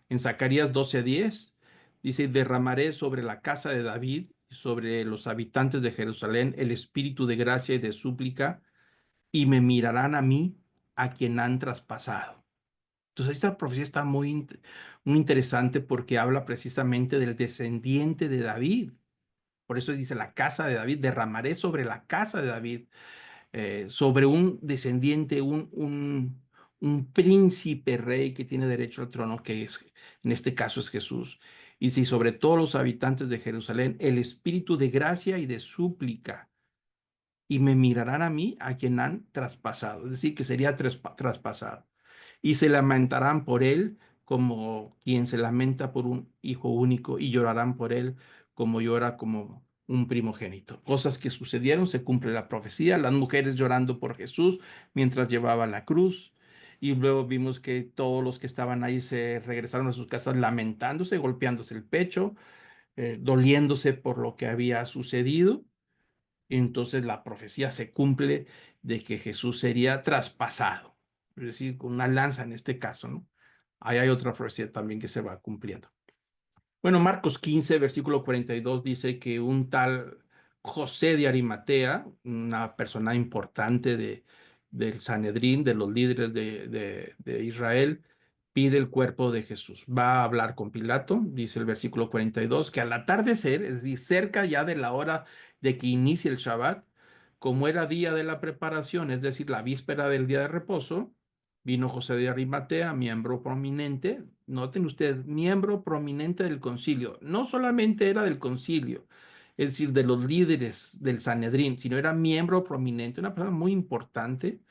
En Zacarías 12:10, dice, derramaré sobre la casa de David y sobre los habitantes de Jerusalén el espíritu de gracia y de súplica y me mirarán a mí, a quien han traspasado. Entonces, esta profecía está muy interesante porque habla precisamente del descendiente de David. Por eso dice la casa de David, derramaré sobre la casa de David, sobre un descendiente, un príncipe rey que tiene derecho al trono, que es, en este caso es Jesús. Y si sobre todos los habitantes de Jerusalén, el espíritu de gracia y de súplica y me mirarán a mí, a quien han traspasado, es decir, que sería traspasado. Y se lamentarán por él como quien se lamenta por un hijo único y llorarán por él como llora como un primogénito. Cosas que sucedieron, se cumple la profecía, las mujeres llorando por Jesús mientras llevaba la cruz. Y luego vimos que todos los que estaban ahí se regresaron a sus casas lamentándose, golpeándose el pecho, doliéndose por lo que había sucedido. Entonces la profecía se cumple de que Jesús sería traspasado, es decir, con una lanza en este caso, ¿no? Ahí hay otra profecía también que se va cumpliendo. Bueno, Marcos 15, versículo 42 dice que un tal José de Arimatea, una persona importante del Sanedrín, de los líderes de Israel, pide el cuerpo de Jesús. Va a hablar con Pilato, dice el versículo 42, que al atardecer, es decir, cerca ya de la hora de que inicie el Shabbat, como era día de la preparación, es decir, la víspera del día de reposo, vino José de Arimatea, miembro prominente, noten ustedes, miembro prominente del concilio. No solamente era del concilio, es decir, de los líderes del Sanedrín, sino era miembro prominente, una persona muy importante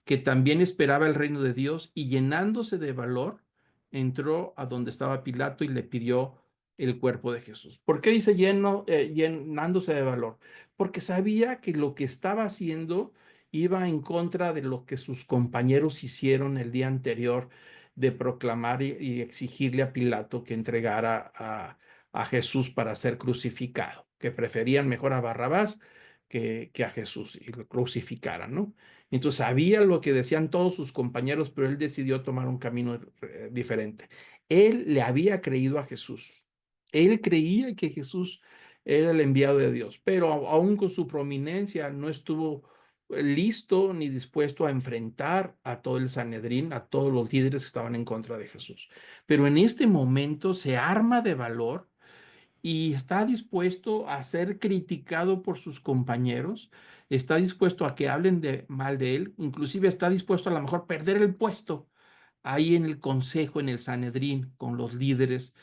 que también esperaba el reino de Dios y llenándose de valor, entró a donde estaba Pilato y le pidió el cuerpo de Jesús. ¿Por qué dice llenándose de valor? Porque sabía que lo que estaba haciendo iba en contra de lo que sus compañeros hicieron el día anterior de proclamar y exigirle a Pilato que entregara a Jesús para ser crucificado, que preferían mejor a Barrabás que a Jesús y lo crucificaran, ¿no? Entonces sabía lo que decían todos sus compañeros, pero él decidió tomar un camino diferente. Él le había creído a Jesús. Él creía que Jesús era el enviado de Dios, pero aún con su prominencia no estuvo listo ni dispuesto a enfrentar a todo el Sanedrín, a todos los líderes que estaban en contra de Jesús. Pero en este momento se arma de valor y está dispuesto a ser criticado por sus compañeros, está dispuesto a que hablen mal de él, inclusive está dispuesto a lo mejor perder el puesto ahí en el consejo, en el Sanedrín, con los líderes,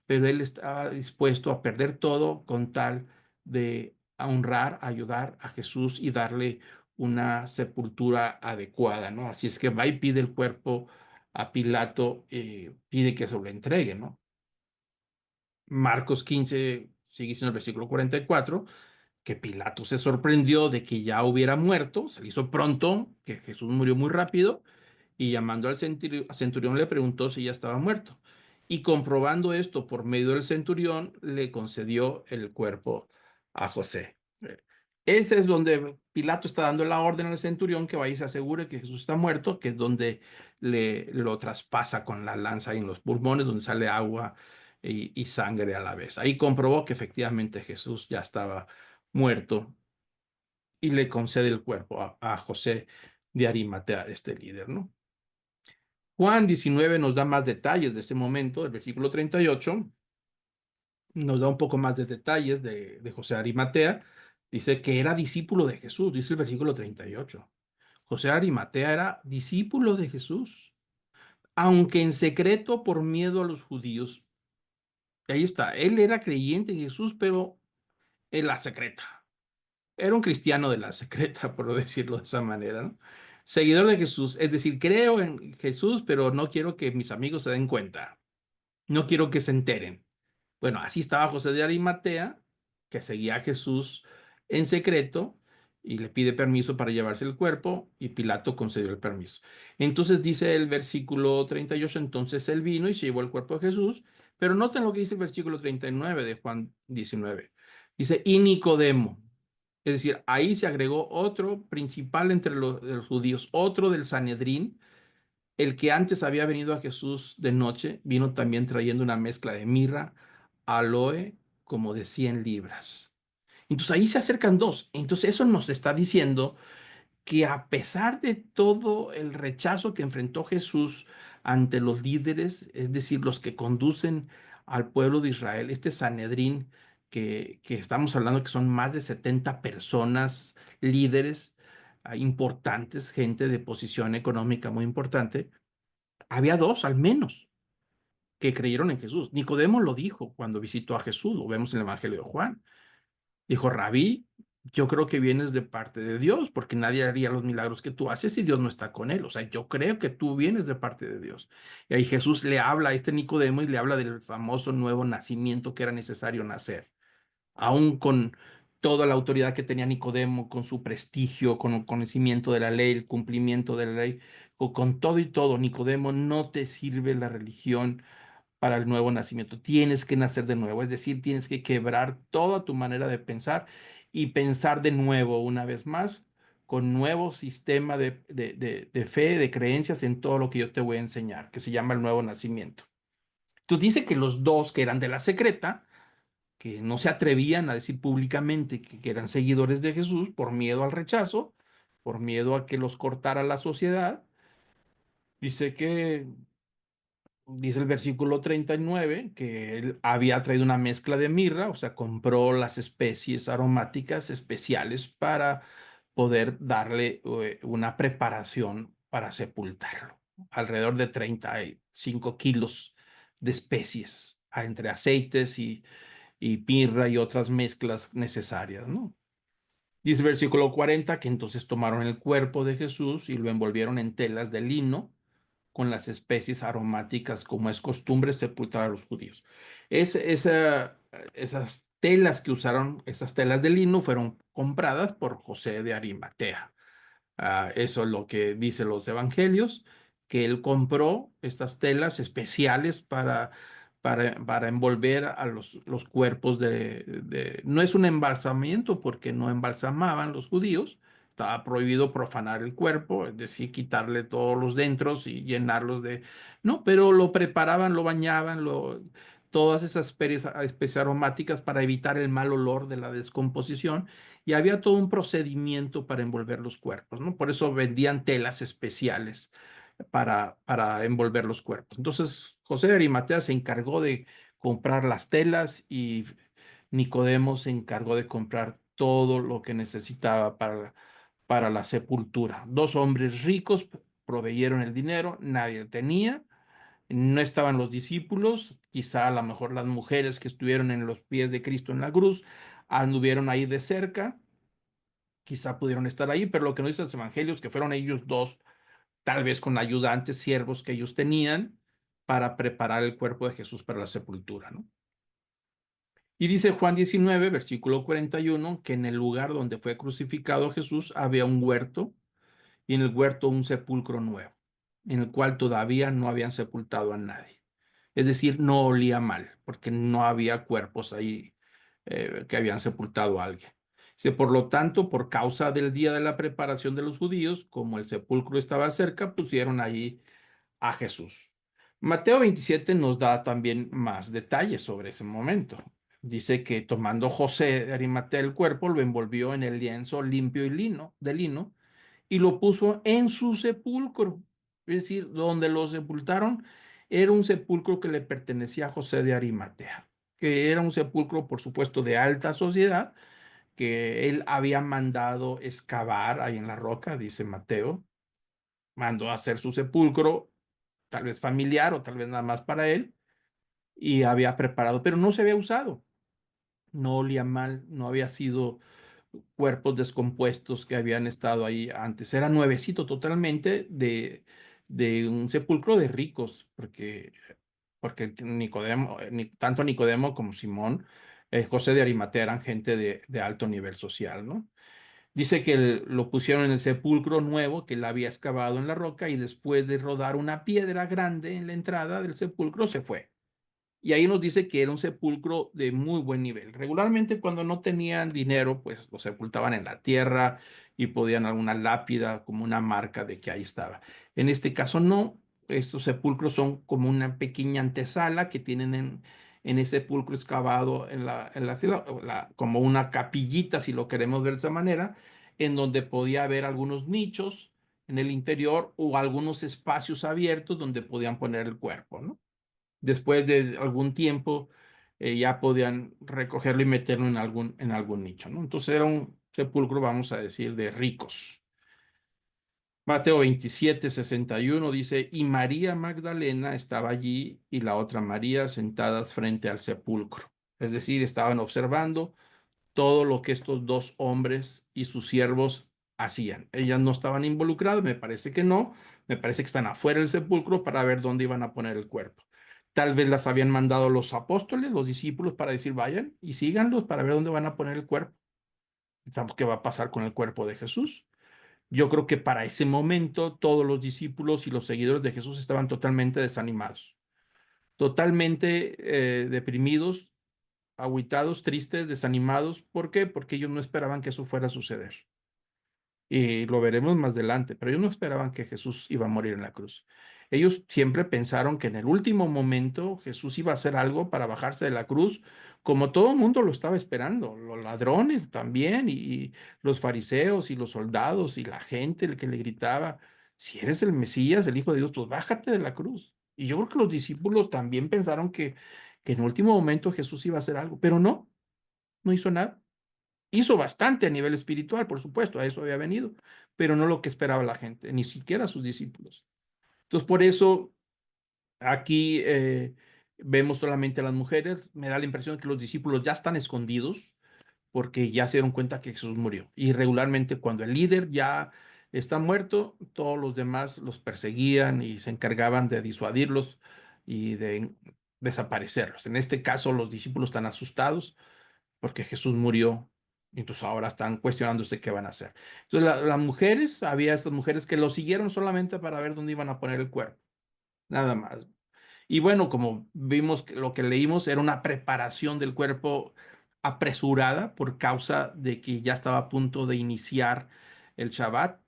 pero él estaba dispuesto a perder todo con tal de honrar, ayudar a Jesús y darle una sepultura adecuada, ¿no? Así es que va y pide el cuerpo a Pilato, pide que se lo entregue, ¿no? Marcos 15 sigue siendo el versículo 44, que Pilato se sorprendió de que ya hubiera muerto, se le hizo pronto, que Jesús murió muy rápido, y llamando al centurión le preguntó si ya estaba muerto. Y comprobando esto por medio del centurión, le concedió el cuerpo a José. Ese es donde Pilato está dando la orden al centurión que vaya y se asegure que Jesús está muerto, que es donde lo traspasa con la lanza en los pulmones, donde sale agua y sangre a la vez. Ahí comprobó que efectivamente Jesús ya estaba muerto y le concede el cuerpo a José de Arimatea, este líder, ¿no? Juan 19 nos da más detalles de este momento, el versículo 38 nos da un poco más de detalles de José Arimatea. Dice que era discípulo de Jesús, dice el versículo 38. José Arimatea era discípulo de Jesús, aunque en secreto por miedo a los judíos. Ahí está, él era creyente en Jesús, pero en la secreta. Era un cristiano de la secreta, por decirlo de esa manera, ¿no? Seguidor de Jesús, es decir, creo en Jesús, pero no quiero que mis amigos se den cuenta. No quiero que se enteren. Bueno, así estaba José de Arimatea, que seguía a Jesús en secreto y le pide permiso para llevarse el cuerpo y Pilato concedió el permiso. Entonces dice el versículo 38, entonces él vino y se llevó el cuerpo de Jesús, pero noten lo que dice el versículo 39 de Juan 19. Dice, y Nicodemo. Es decir, ahí se agregó otro principal entre los judíos, otro del Sanedrín, el que antes había venido a Jesús de noche, vino también trayendo una mezcla de mirra, aloe, como de 100 libras. Entonces ahí se acercan dos. Entonces eso nos está diciendo que a pesar de todo el rechazo que enfrentó Jesús ante los líderes, es decir, los que conducen al pueblo de Israel, este Sanedrín que estamos hablando que son más de 70 personas, líderes importantes, gente de posición económica muy importante, había dos al menos que creyeron en Jesús. Nicodemo lo dijo cuando visitó a Jesús, lo vemos en el Evangelio de Juan. Dijo, Rabí, yo creo que vienes de parte de Dios, porque nadie haría los milagros que tú haces si Dios no está con él. O sea, yo creo que tú vienes de parte de Dios. Y ahí Jesús le habla a este Nicodemo y le habla del famoso nuevo nacimiento que era necesario nacer, aún con toda la autoridad que tenía Nicodemo, con su prestigio, con el conocimiento de la ley, el cumplimiento de la ley, o con todo y todo, Nicodemo, no te sirve la religión para el nuevo nacimiento. Tienes que nacer de nuevo, es decir, tienes que quebrar toda tu manera de pensar y pensar de nuevo una vez más con nuevo sistema de fe, de creencias en todo lo que yo te voy a enseñar, que se llama el nuevo nacimiento. Entonces dice que los dos que eran de la secreta, que no se atrevían a decir públicamente que eran seguidores de Jesús por miedo al rechazo, por miedo a que los cortara la sociedad, dice que dice el versículo 39 que él había traído una mezcla de mirra, o sea, compró las especies aromáticas especiales para poder darle una preparación para sepultarlo. Alrededor de 35 kilos de especies, entre aceites y mirra y otras mezclas necesarias, ¿no? Dice el versículo 40 que entonces tomaron el cuerpo de Jesús y lo envolvieron en telas de lino con las especies aromáticas, como es costumbre sepultar a los judíos. Esas telas que usaron, esas telas de lino, fueron compradas por José de Arimatea. Eso es lo que dicen los evangelios, que él compró estas telas especiales para envolver a los cuerpos No es un embalsamiento porque no embalsamaban los judíos, estaba prohibido profanar el cuerpo, es decir, quitarle todos los dentros y llenarlos de... No, pero lo preparaban, lo bañaban, todas esas especies aromáticas para evitar el mal olor de la descomposición y había todo un procedimiento para envolver los cuerpos, ¿no? Por eso vendían telas especiales para envolver los cuerpos. Entonces, José de Arimatea se encargó de comprar las telas y Nicodemo se encargó de comprar todo lo que necesitaba para la sepultura. Dos hombres ricos proveyeron el dinero, nadie tenía, no estaban los discípulos, quizá a lo mejor las mujeres que estuvieron en los pies de Cristo en la cruz anduvieron ahí de cerca, quizá pudieron estar ahí, pero lo que nos dicen los evangelios que fueron ellos dos, tal vez con ayudantes, siervos que ellos tenían para preparar el cuerpo de Jesús para la sepultura, ¿no? Y dice Juan 19, versículo 41, que en el lugar donde fue crucificado Jesús había un huerto y en el huerto un sepulcro nuevo, en el cual todavía no habían sepultado a nadie. Es decir, no olía mal, porque no había cuerpos ahí que habían sepultado a alguien. Dice, por lo tanto, por causa del día de la preparación de los judíos, como el sepulcro estaba cerca, pusieron allí a Jesús. Mateo 27 nos da también más detalles sobre ese momento. Dice que tomando José de Arimatea el cuerpo, lo envolvió en el lienzo limpio y de lino y lo puso en su sepulcro. Es decir, donde lo sepultaron era un sepulcro que le pertenecía a José de Arimatea, que era un sepulcro, por supuesto, de alta sociedad, que él había mandado excavar ahí en la roca, dice Mateo, mandó a hacer su sepulcro, tal vez familiar o tal vez nada más para él, y había preparado, pero no se había usado, no olía mal, no había sido cuerpos descompuestos que habían estado ahí antes. Era nuevecito totalmente de un sepulcro de ricos, porque Nicodemo, tanto Nicodemo como Simón, José de Arimatea eran gente de alto nivel social, ¿no? Dice que lo pusieron en el sepulcro nuevo que él había excavado en la roca y después de rodar una piedra grande en la entrada del sepulcro se fue. Y ahí nos dice que era un sepulcro de muy buen nivel. Regularmente cuando no tenían dinero, pues lo sepultaban en la tierra y podían alguna lápida como una marca de que ahí estaba. En este caso no, estos sepulcros son como una pequeña antesala que tienen en ese sepulcro excavado como una capillita, si lo queremos ver de esa manera, en donde podía haber algunos nichos en el interior o algunos espacios abiertos donde podían poner el cuerpo, ¿no? Después de algún tiempo ya podían recogerlo y meterlo en algún nicho, ¿no? Entonces era un sepulcro, vamos a decir, de ricos. Mateo 27, 61 dice, y María Magdalena estaba allí y la otra María sentadas frente al sepulcro. Es decir, estaban observando todo lo que estos dos hombres y sus siervos hacían. Ellas no estaban involucradas, me parece que no, me parece que están afuera del sepulcro para ver dónde iban a poner el cuerpo. Tal vez las habían mandado los apóstoles, los discípulos, para decir vayan y síganlos para ver dónde van a poner el cuerpo. ¿Qué va a pasar con el cuerpo de Jesús? Yo creo que para ese momento todos los discípulos y los seguidores de Jesús estaban totalmente desanimados, totalmente deprimidos, agüitados, tristes, desanimados. ¿Por qué? Porque ellos no esperaban que eso fuera a suceder. Y lo veremos más adelante, pero ellos no esperaban que Jesús iba a morir en la cruz. Ellos siempre pensaron que en el último momento Jesús iba a hacer algo para bajarse de la cruz, como todo el mundo lo estaba esperando, los ladrones también, y los fariseos y los soldados y la gente el que le gritaba, si eres el Mesías, el Hijo de Dios, pues bájate de la cruz. Y yo creo que los discípulos también pensaron que en el último momento Jesús iba a hacer algo, pero no, no hizo nada. Hizo bastante a nivel espiritual, por supuesto, a eso había venido, pero no lo que esperaba la gente, ni siquiera sus discípulos. Entonces, por eso aquí vemos solamente a las mujeres. Me da la impresión de que los discípulos ya están escondidos porque ya se dieron cuenta que Jesús murió. Y regularmente cuando el líder ya está muerto, todos los demás los perseguían y se encargaban de disuadirlos y de desaparecerlos. En este caso, los discípulos están asustados porque Jesús murió. Entonces ahora están cuestionándose qué van a hacer. Entonces las mujeres, había estas mujeres que lo siguieron solamente para ver dónde iban a poner el cuerpo, nada más. Y bueno, como vimos, lo que leímos era una preparación del cuerpo apresurada por causa de que ya estaba a punto de iniciar el Shabbat.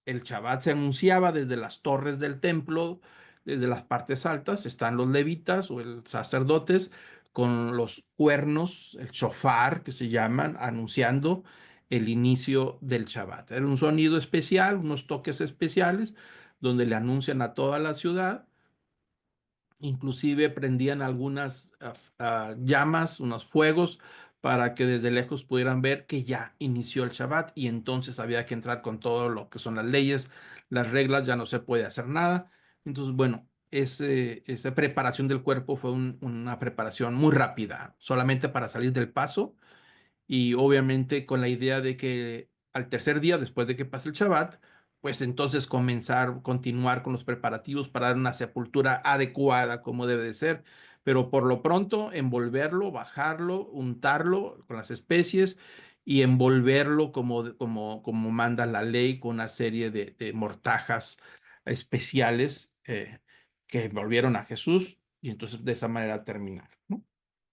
El Shabbat se anunciaba desde las torres del templo, desde las partes altas, están los levitas o el sacerdotes con los cuernos, el shofar que se llaman, anunciando el inicio del Shabbat. Era un sonido especial, unos toques especiales, donde le anuncian a toda la ciudad. Inclusive prendían algunas llamas, unos fuegos para que desde lejos pudieran ver que ya inició el Shabbat y entonces había que entrar con todo lo que son las leyes, las reglas, ya no se puede hacer nada. Entonces, bueno, esa preparación del cuerpo fue una preparación muy rápida, solamente para salir del paso y obviamente con la idea de que al tercer día, después de que pase el Shabbat, pues entonces continuar con los preparativos para dar una sepultura adecuada como debe de ser, pero por lo pronto envolverlo, bajarlo, untarlo con las especies y envolverlo como manda la ley con una serie de mortajas especiales que envolvieron a Jesús y entonces de esa manera terminar, ¿no?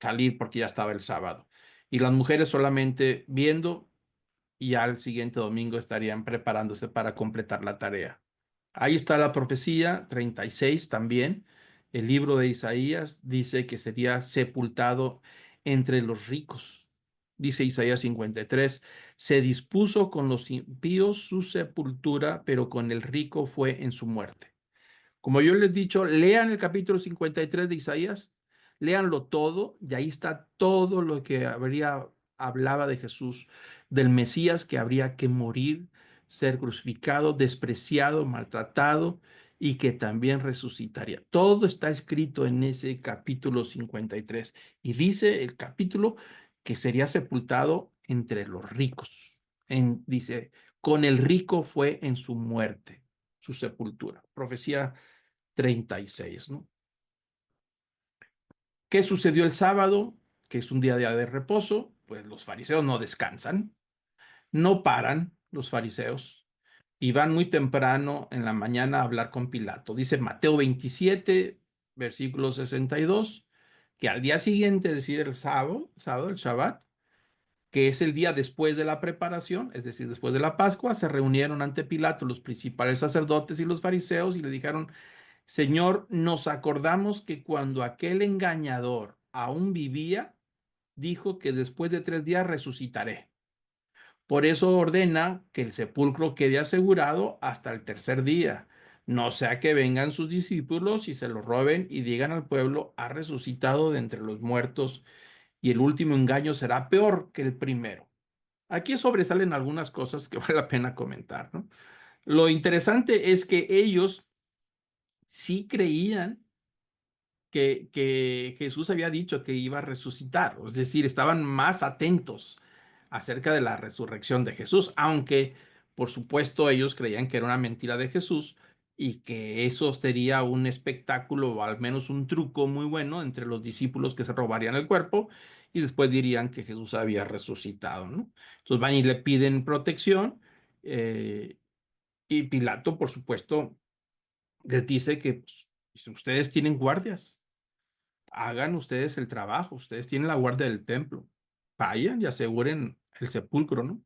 Salir porque ya estaba el sábado y las mujeres solamente viendo y ya el siguiente domingo estarían preparándose para completar la tarea. Ahí está la profecía 36 también. El libro de Isaías dice que sería sepultado entre los ricos. Dice Isaías 53, se dispuso con los impíos su sepultura, pero con el rico fue en su muerte. Como yo les he dicho, lean el capítulo 53 de Isaías, léanlo todo, y ahí está todo lo que hablaba de Jesús, del Mesías que habría que morir, ser crucificado, despreciado, maltratado y que también resucitaría. Todo está escrito en ese capítulo 53. Y dice el capítulo que sería sepultado entre los ricos. Dice, con el rico fue en su muerte, su sepultura. Profecía 36, ¿no? ¿Qué sucedió el sábado? Que es un día de reposo, pues los fariseos no descansan, no paran los fariseos y van muy temprano en la mañana a hablar con Pilato. Dice Mateo 27, versículo 62, que al día siguiente, es decir, el Shabbat, que es el día después de la preparación, es decir, después de la Pascua, se reunieron ante Pilato los principales sacerdotes y los fariseos y le dijeron, Señor, nos acordamos que cuando aquel engañador aún vivía, dijo que después de 3 días resucitaré. Por eso ordena que el sepulcro quede asegurado hasta el tercer día. No sea que vengan sus discípulos y se lo roben y digan al pueblo, ha resucitado de entre los muertos y el último engaño será peor que el primero. Aquí sobresalen algunas cosas que vale la pena comentar, ¿no? Lo interesante es que ellos sí creían que Jesús había dicho que iba a resucitar, es decir, estaban más atentos acerca de la resurrección de Jesús, aunque por supuesto ellos creían que era una mentira de Jesús y que eso sería un espectáculo o al menos un truco muy bueno entre los discípulos que se robarían el cuerpo y después dirían que Jesús había resucitado, ¿no? Entonces van y le piden protección eh, y Pilato, por supuesto, les dice que pues, ustedes tienen guardias, hagan ustedes el trabajo, ustedes tienen la guardia del templo, vayan y aseguren el sepulcro, ¿no?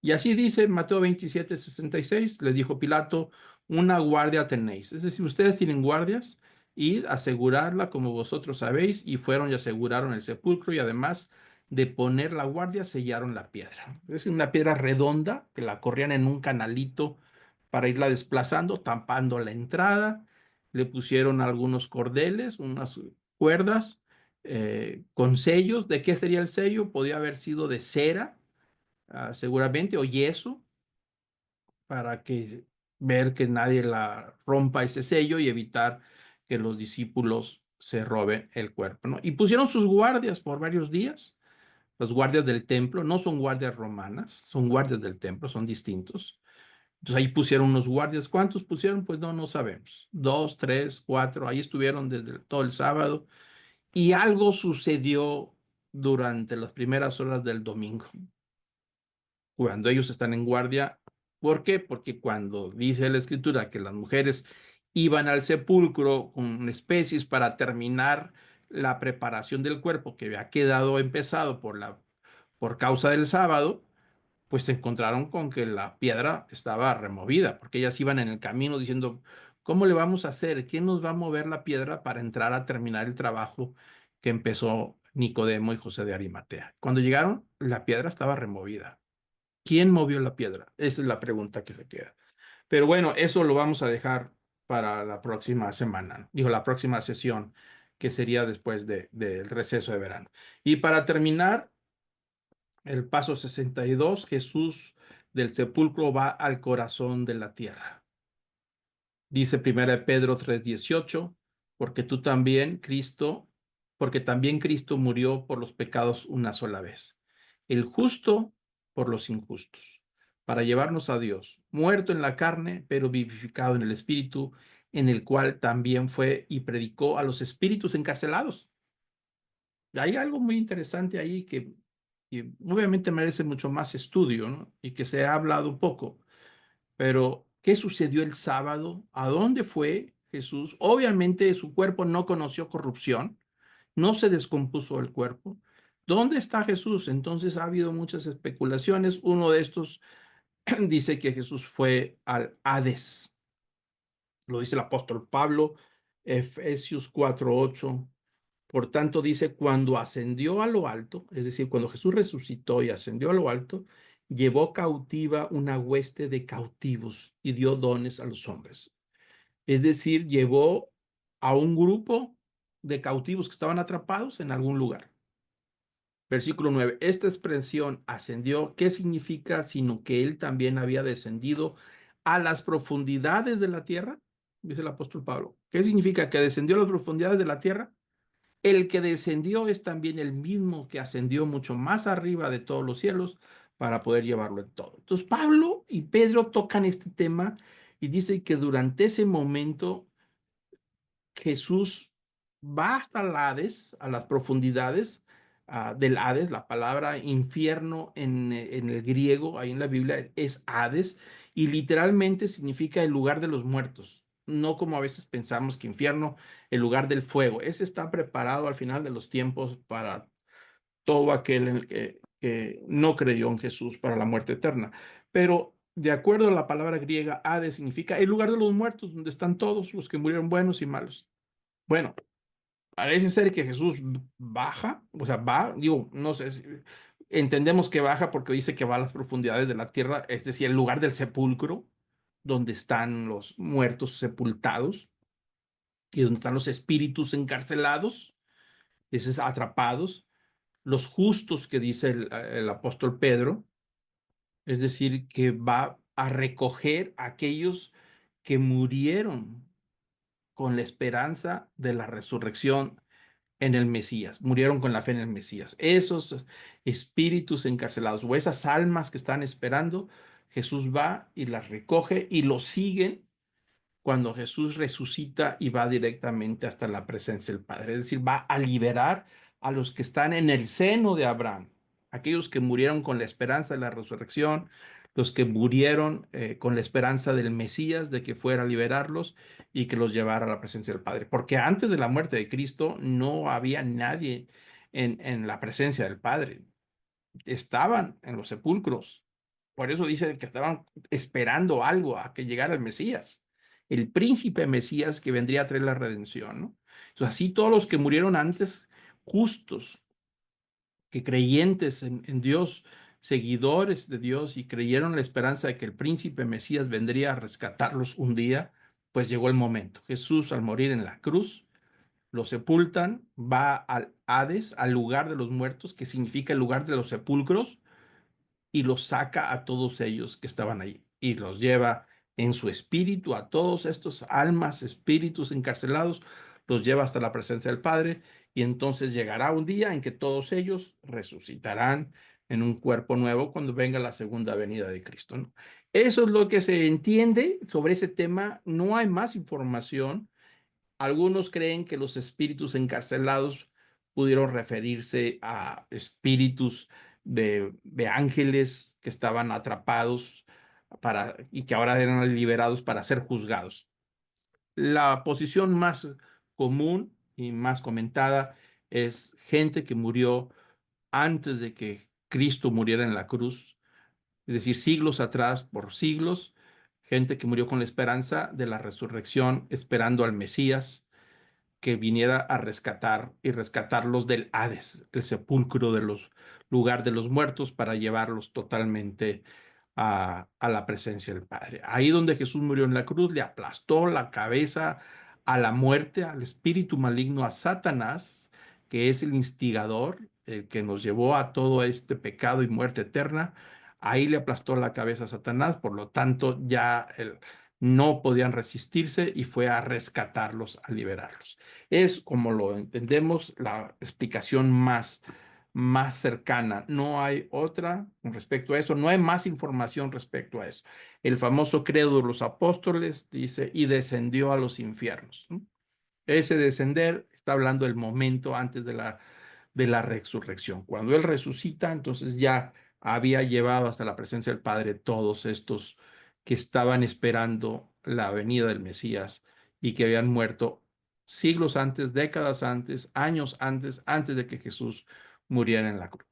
Y así dice Mateo 27, 66, les dijo Pilato, una guardia tenéis. Es decir, ustedes tienen guardias, id a asegurarla como vosotros sabéis, y fueron y aseguraron el sepulcro y además de poner la guardia, sellaron la piedra. Es una piedra redonda que la corrían en un canalito para irla desplazando, tampando la entrada. Le pusieron algunos cordeles, unas cuerdas con sellos. ¿De qué sería el sello? Podía haber sido de cera seguramente, o yeso, para que ver que nadie la rompa ese sello y evitar que los discípulos se roben el cuerpo, ¿no? Y pusieron sus guardias por varios días. Los guardias del templo no son guardias romanas, son guardias del templo, son distintos. Entonces ahí pusieron unos guardias. ¿Cuántos pusieron? Pues no, no sabemos. 2, 3, 4. Ahí estuvieron desde todo el sábado. Y algo sucedió durante las primeras horas del domingo cuando ellos están en guardia. ¿Por qué? Porque cuando dice la escritura que las mujeres iban al sepulcro con especies para terminar la preparación del cuerpo que había quedado empezado por causa del sábado, pues se encontraron con que la piedra estaba removida, porque ellas iban en el camino diciendo, ¿cómo le vamos a hacer? ¿Quién nos va a mover la piedra para entrar a terminar el trabajo que empezó Nicodemo y José de Arimatea? Cuando llegaron, la piedra estaba removida. ¿Quién movió la piedra? Esa es la pregunta que se queda. Pero bueno, eso lo vamos a dejar para la próxima semana, ¿no? Digo, la próxima sesión, que sería después del receso de verano. Y para terminar, El paso 62, Jesús del sepulcro va al corazón de la tierra. Dice 1 Pedro 3:18, porque tú también, Cristo, porque también Cristo murió por los pecados una sola vez, el justo por los injustos, para llevarnos a Dios, muerto en la carne, pero vivificado en el Espíritu, en el cual también fue y predicó a los espíritus encarcelados. Hay algo muy interesante ahí que obviamente merece mucho más estudio, ¿no? Y que se ha hablado poco. Pero, ¿qué sucedió el sábado? ¿A dónde fue Jesús? Obviamente su cuerpo no conoció corrupción, no se descompuso el cuerpo. ¿Dónde está Jesús? Entonces ha habido muchas especulaciones. Uno de estos dice que Jesús fue al Hades. Lo dice el apóstol Pablo, Efesios 4:8. Por tanto, dice, cuando ascendió a lo alto, es decir, cuando Jesús resucitó y ascendió a lo alto, llevó cautiva una hueste de cautivos y dio dones a los hombres. Es decir, llevó a un grupo de cautivos que estaban atrapados en algún lugar. Versículo 9. Esta expresión ascendió, ¿qué significa? Sino que él también había descendido a las profundidades de la tierra, dice el apóstol Pablo. ¿Qué significa? Que descendió a las profundidades de la tierra. El que descendió es también el mismo que ascendió mucho más arriba de todos los cielos para poder llevarlo en todo. Entonces Pablo y Pedro tocan este tema y dicen que durante ese momento Jesús va hasta el Hades, a las profundidades del Hades. La palabra infierno en el griego, ahí en la Biblia, es Hades, y literalmente significa el lugar de los muertos. No como a veces pensamos que infierno, el lugar del fuego. Ese está preparado al final de los tiempos para todo aquel en el que no creyó en Jesús para la muerte eterna. Pero de acuerdo a la palabra griega, Hades significa el lugar de los muertos, donde están todos los que murieron buenos y malos. Bueno, parece ser que Jesús baja, o sea, va, digo, no sé, entendemos que baja porque dice que va a las profundidades de la tierra, es decir, el lugar del sepulcro, donde están los muertos sepultados y donde están los espíritus encarcelados, esos atrapados, los justos que dice el apóstol Pedro, es decir, que va a recoger a aquellos que murieron con la esperanza de la resurrección en el Mesías, murieron con la fe en el Mesías. Esos espíritus encarcelados o esas almas que están esperando, Jesús va y las recoge y los siguen cuando Jesús resucita y va directamente hasta la presencia del Padre. Es decir, va a liberar a los que están en el seno de Abraham, aquellos que murieron con la esperanza de la resurrección, los que murieron con la esperanza del Mesías, de que fuera a liberarlos y que los llevara a la presencia del Padre. Porque antes de la muerte de Cristo no había nadie en la presencia del Padre. Estaban en los sepulcros. Por eso dice que estaban esperando algo a que llegara el Mesías, el príncipe Mesías que vendría a traer la redención, ¿no? Entonces, así todos los que murieron antes, justos, que creyentes en Dios, seguidores de Dios y creyeron la esperanza de que el príncipe Mesías vendría a rescatarlos un día, pues llegó el momento. Jesús, al morir en la cruz, lo sepultan, va al Hades, al lugar de los muertos, que significa el lugar de los sepulcros, y los saca a todos ellos que estaban ahí y los lleva en su espíritu a todos estos almas, espíritus encarcelados, los lleva hasta la presencia del Padre y entonces llegará un día en que todos ellos resucitarán en un cuerpo nuevo cuando venga la segunda venida de Cristo, ¿no? Eso es lo que se entiende sobre ese tema. No hay más información. Algunos creen que los espíritus encarcelados pudieron referirse a espíritus de ángeles que estaban atrapados y que ahora eran liberados para ser juzgados. La posición más común y más comentada es gente que murió antes de que Cristo muriera en la cruz, es decir, siglos atrás, por siglos, gente que murió con la esperanza de la resurrección, esperando al Mesías que viniera a rescatar y rescatarlos del Hades, el sepulcro de los lugar de los muertos, para llevarlos totalmente a la presencia del Padre. Ahí donde Jesús murió en la cruz, le aplastó la cabeza a la muerte, al espíritu maligno, a Satanás, que es el instigador, el que nos llevó a todo este pecado y muerte eterna, ahí le aplastó la cabeza a Satanás, por lo tanto ya no podían resistirse y fue a rescatarlos, a liberarlos. Es como lo entendemos la explicación más cercana. No hay otra con respecto a eso, no hay más información respecto a eso. El famoso credo de los apóstoles dice, y descendió a los infiernos, ¿no? Ese descender está hablando del momento antes de la resurrección. Cuando Él resucita, entonces ya había llevado hasta la presencia del Padre todos estos que estaban esperando la venida del Mesías y que habían muerto siglos antes, décadas antes, años antes, antes de que Jesús muriera en la cruz.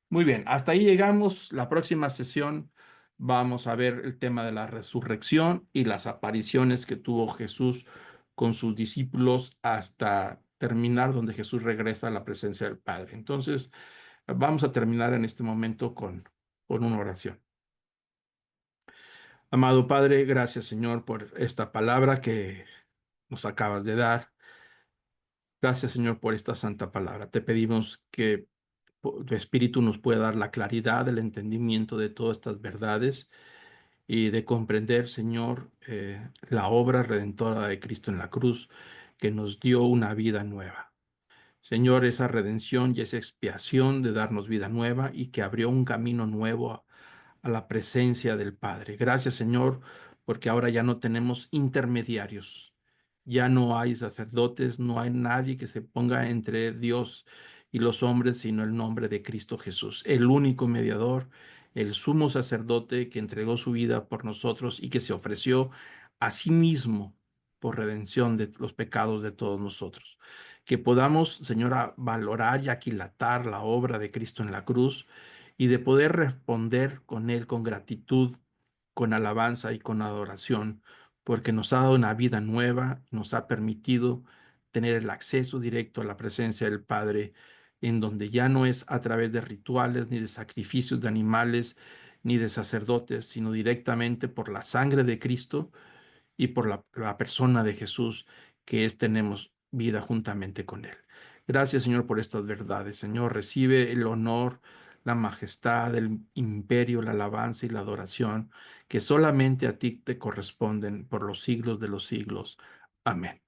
Muy bien, hasta ahí llegamos. La próxima sesión vamos a ver el tema de la resurrección y las apariciones que tuvo Jesús con sus discípulos hasta terminar donde Jesús regresa a la presencia del Padre. Entonces, vamos a terminar en este momento con una oración. Amado Padre, gracias Señor por esta palabra que nos acabas de dar. Gracias Señor por esta santa palabra. Te pedimos que tu Espíritu nos pueda dar la claridad, el entendimiento de todas estas verdades y de comprender, Señor, la obra redentora de Cristo en la cruz que nos dio una vida nueva. Señor, esa redención y esa expiación de darnos vida nueva y que abrió un camino nuevo a la presencia del Padre. Gracias, Señor, porque ahora ya no tenemos intermediarios, ya no hay sacerdotes, no hay nadie que se ponga entre Dios y los hombres, sino el nombre de Cristo Jesús, el único mediador, el sumo sacerdote que entregó su vida por nosotros y que se ofreció a sí mismo por redención de los pecados de todos nosotros. Que podamos, Señora, valorar y aquilatar la obra de Cristo en la cruz y de poder responder con Él con gratitud, con alabanza y con adoración, porque nos ha dado una vida nueva, nos ha permitido tener el acceso directo a la presencia del Padre, en donde ya no es a través de rituales, ni de sacrificios de animales, ni de sacerdotes, sino directamente por la sangre de Cristo y por la persona de Jesús, que es tenemos vida juntamente con Él. Gracias, Señor, por estas verdades. Señor, recibe el honor, la majestad, el imperio, la alabanza y la adoración que solamente a ti te corresponden por los siglos de los siglos. Amén.